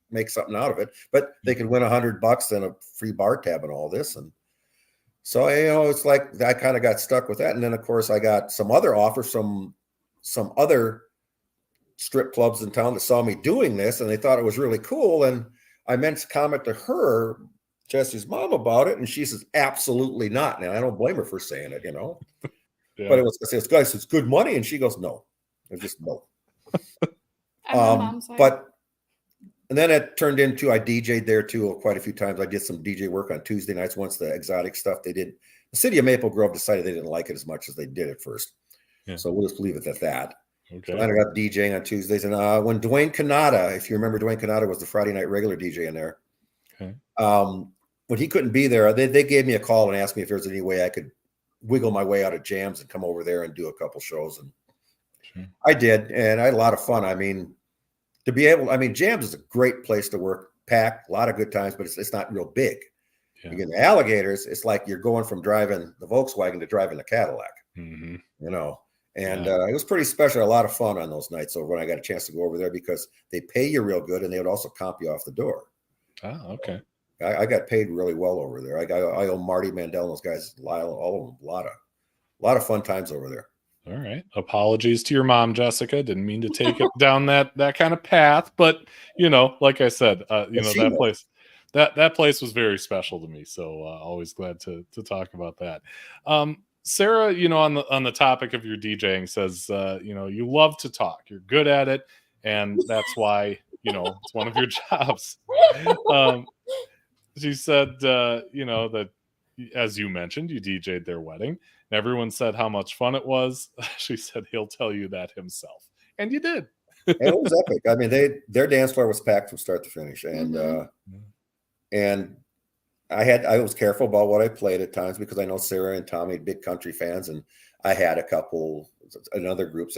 make something out of it, but they could win $100 and a free bar tab and all this. And so, it's like I kind of got stuck with that. And then of course I got some other offers from some other strip clubs in town that saw me doing this, and they thought it was really cool. And I meant to comment to her, Jesse's mom, about it, and she says, absolutely not. And I don't blame her for saying it, Yeah. But it's good money. And she goes, no. It's just no. And then it turned into, I DJ'd there too quite a few times. I did some DJ work on Tuesday nights once the exotic stuff they did. The city of Maple Grove decided they didn't like it as much as they did at first. Yeah. So we'll just leave it at that. Okay. So I ended up DJing on Tuesdays. And when Dwayne Canada, if you remember, Dwayne Canada was the Friday night regular DJ in there. Okay. When he couldn't be there, they gave me a call and asked me if there's any way I could wiggle my way out of jams and come over there and do a couple shows. And I did. And I had a lot of fun. Jams is a great place to work, packed, a lot of good times, but it's not real big. Yeah. You get the alligators, it's like you're going from driving the Volkswagen to driving the Cadillac, and it was pretty special. A lot of fun on those nights over when I got a chance to go over there, because they pay you real good and they would also comp you off the door. Oh, okay. I got paid really well over there. I owe Marty Mandel and those guys, Lyle, all of them, a lot of fun times over there. All right. Apologies to your mom, Jessica. Didn't mean to take it down that kind of path, but like I said, that place, that place was very special to me. So always glad to talk about that. Sarah, on the topic of your DJing, says you love to talk. You're good at it, and that's why it's one of your jobs. She said that, as you mentioned, you DJ'd their wedding. Everyone said how much fun it was. She said he'll tell you that himself, and you did. It was epic. Their dance floor was packed from start to finish, and and I was careful about what I played at times, because I know Sarah and Tommy, big country fans, and I had a couple in other groups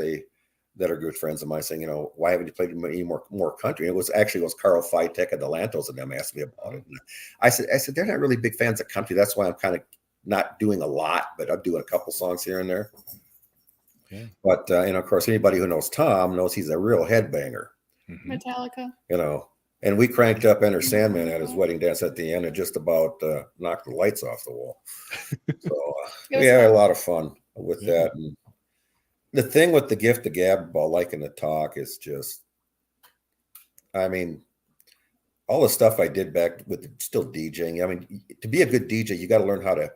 that are good friends of mine saying, why haven't you played any more country? And it was Carl Fitek and the Lantos and them asked me about it. And I said they're not really big fans of country. That's why I'm kind of not doing a lot, but I'm doing a couple songs here and there. Yeah. But of course, anybody who knows Tom knows he's a real headbanger. Metallica. And we cranked up Enter Sandman at his wedding dance at the end and just about knocked the lights off the wall. So we had a lot of fun with that. And the thing with the gift of gab about liking to talk is just, all the stuff I did back with still DJing. I mean, to be a good DJ, you got to learn how to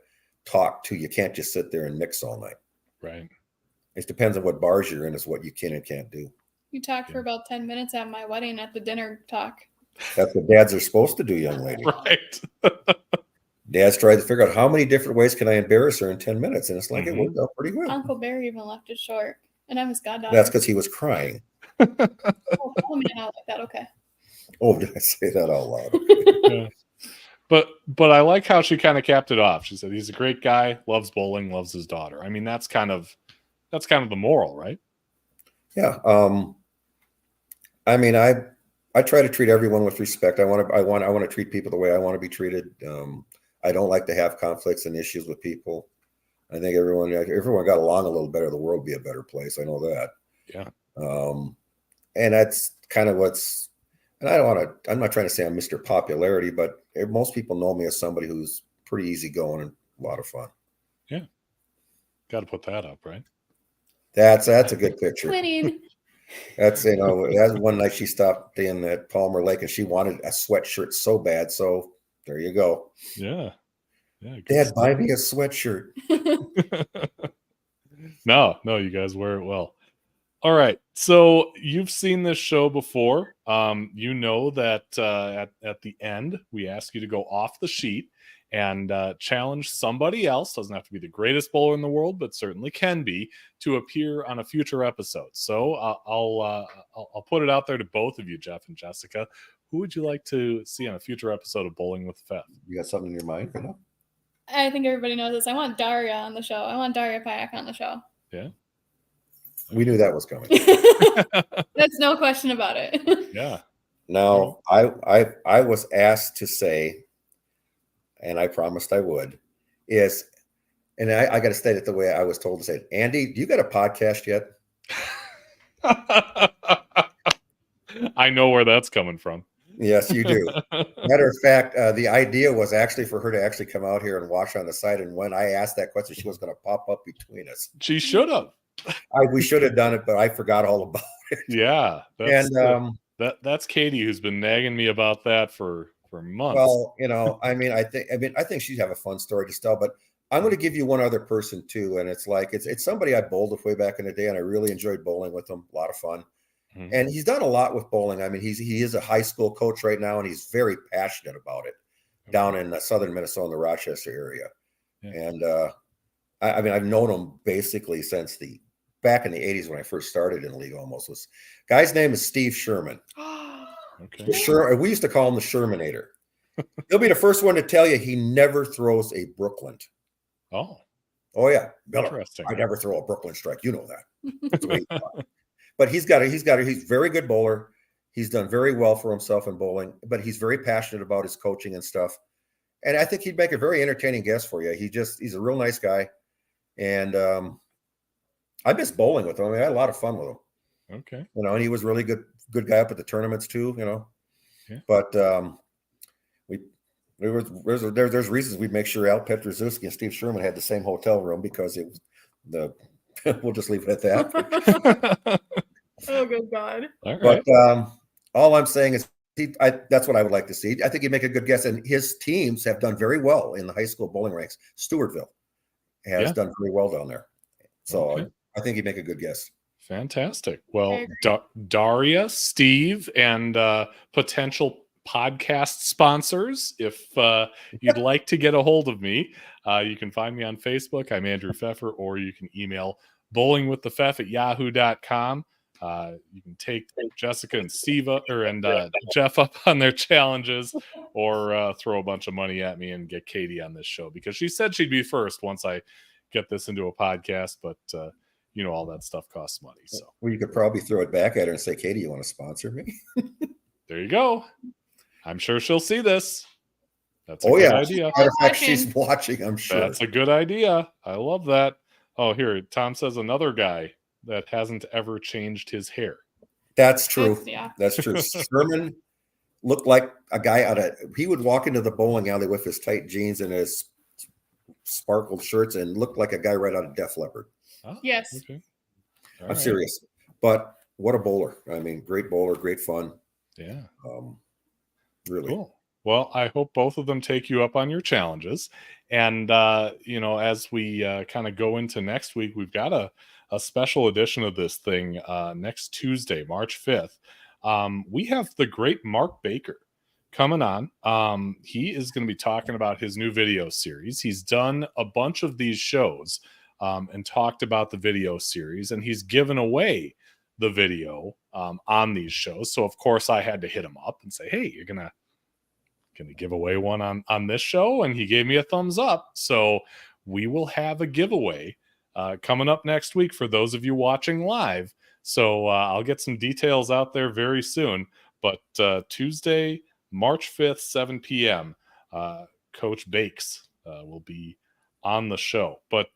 talk too. You can't just sit there and mix all night. Right. It depends on what bars you're in, is what you can and can't do. You talked for about 10 minutes at my wedding at the dinner talk. That's what dads are supposed to do, young lady. Right. Dads tried to figure out how many different ways can I embarrass her in 10 minutes, and it's like it worked out pretty well. Uncle Barry even left it short, and I'm his goddaughter. That's because he was crying. Oh, call me out like that, okay. Oh, did I say that out loud? Yeah. But I like how she kind of capped it off. She said he's a great guy, loves bowling, loves his daughter. I mean, that's kind of the moral, right? Yeah. I mean, I try to treat everyone with respect. I want to treat people the way I want to be treated. I don't like to have conflicts and issues with people. I think everyone got along a little better, the world would be a better place. I know that. Yeah. And that's kind of and I'm not trying to say I'm Mr. Popularity, but most people know me as somebody who's pretty easygoing and a lot of fun. Yeah. Got to put that up, right? That's a good picture. Winning. That's that's one night she stopped in at Palmer Lake and she wanted a sweatshirt so bad. So there you go. Yeah. Dad, buy me a sweatshirt. No, you guys wear it well. All right. So you've seen this show before. You know that at the end, we ask you to go off the sheet and challenge somebody else. Doesn't have to be the greatest bowler in the world, but certainly can be, to appear on a future episode. So I'll put it out there to both of you, Jeff and Jessica. Who would you like to see on a future episode of Bowling with the Fef? You got something in your mind? I think everybody knows this. I want Daria on the show. I want Daria Payak on the show. Yeah. We knew that was coming. There's no question about it. Yeah. Now, I was asked to say, and I promised I would, and I got to state it the way I was told to say it. Andy, do you got a podcast yet? I know where that's coming from. Yes, you do. Matter of fact, the idea was actually for her to actually come out here and watch on the side. And when I asked that question, she was going to pop up between us. She should have. We should have done it, but I forgot all about it. Yeah. That's Katie, who's been nagging me about that for months. Well, I think she'd have a fun story to tell, but I'm going to give you one other person too. And it's like, it's somebody I bowled with way back in the day, and I really enjoyed bowling with him. A lot of fun. Mm-hmm. And he's done a lot with bowling. I mean, he is a high school coach right now, and he's very passionate about it down in southern Minnesota, in the Rochester area. Yeah. And I've known him basically since back in the 80s when I first started in the league. Guy's name is Steve Sherman. Okay. We used to call him the Shermanator. He'll be the first one to tell you he never throws a Brooklyn. Oh yeah, interesting. I never throw a Brooklyn strike. You know that. But he's a very good bowler. He's done very well for himself in bowling, but he's very passionate about his coaching and stuff. And I think he'd make a very entertaining guest for you. He's a real nice guy. And I miss bowling with him. I had a lot of fun with him. Okay. And he was really good guy up at the tournaments too, Yeah. But there's reasons we'd make sure Al Petrozewski and Steve Sherman had the same hotel room, because it was we'll just leave it at that. Oh, good God. All right. But all I'm saying is that's what I would like to see. I think he'd make a good guess, and his teams have done very well in the high school bowling ranks. Stewartville has done very well down there. So I think he'd make a good guess. Fantastic. Well, Daria, Steve, and potential podcast sponsors, if you'd like to get a hold of me, you can find me on Facebook. I'm Andrew Pfeffer, or you can email bowlingwiththefeff@yahoo.com. You can take Jessica and Steve and Jeff up on their challenges, or throw a bunch of money at me and get Katie on this show, because she said she'd be first once I get this into a podcast, but all that stuff costs money. So you could probably throw it back at her and say, Katie, you want to sponsor me? There you go. I'm sure she'll see this. That's a good idea. Matter of fact, she's watching, I'm sure. That's a good idea. I love that. Oh, here, Tom says another guy that hasn't ever changed his hair. That's true. That's true. Sherman looked like a guy he would walk into the bowling alley with his tight jeans and his sparkled shirts and looked like a guy right out of Def Leppard. Oh, yes. Okay. I'm serious. But what a bowler. I mean, great bowler, great fun. Yeah. Really. Cool. Well, I hope both of them take you up on your challenges. And, as we kind of go into next week, we've got a special edition of this thing next Tuesday, March 5th. We have the great Mark Baker coming on. He is going to be talking about his new video series. He's done a bunch of these shows and talked about the video series, and he's given away the video on these shows. So, of course, I had to hit him up and say, hey, you're going to give away one on this show, and he gave me a thumbs up. So we will have a giveaway coming up next week for those of you watching live. So I'll get some details out there very soon. But Tuesday, March 5th, 7 p.m., Coach Bakes will be on the show. But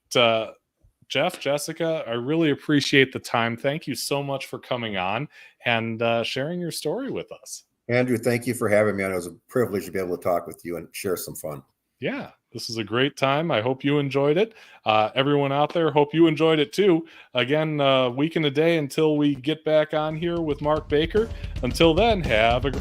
Jeff, Jessica, I really appreciate the time. Thank you so much for coming on and sharing your story with us. Andrew, thank you for having me on. It was a privilege to be able to talk with you and share some fun. Yeah, this is a great time. I hope you enjoyed it. Everyone out there, hope you enjoyed it too. Again, week and a day until we get back on here with Mark Baker. Until then, have a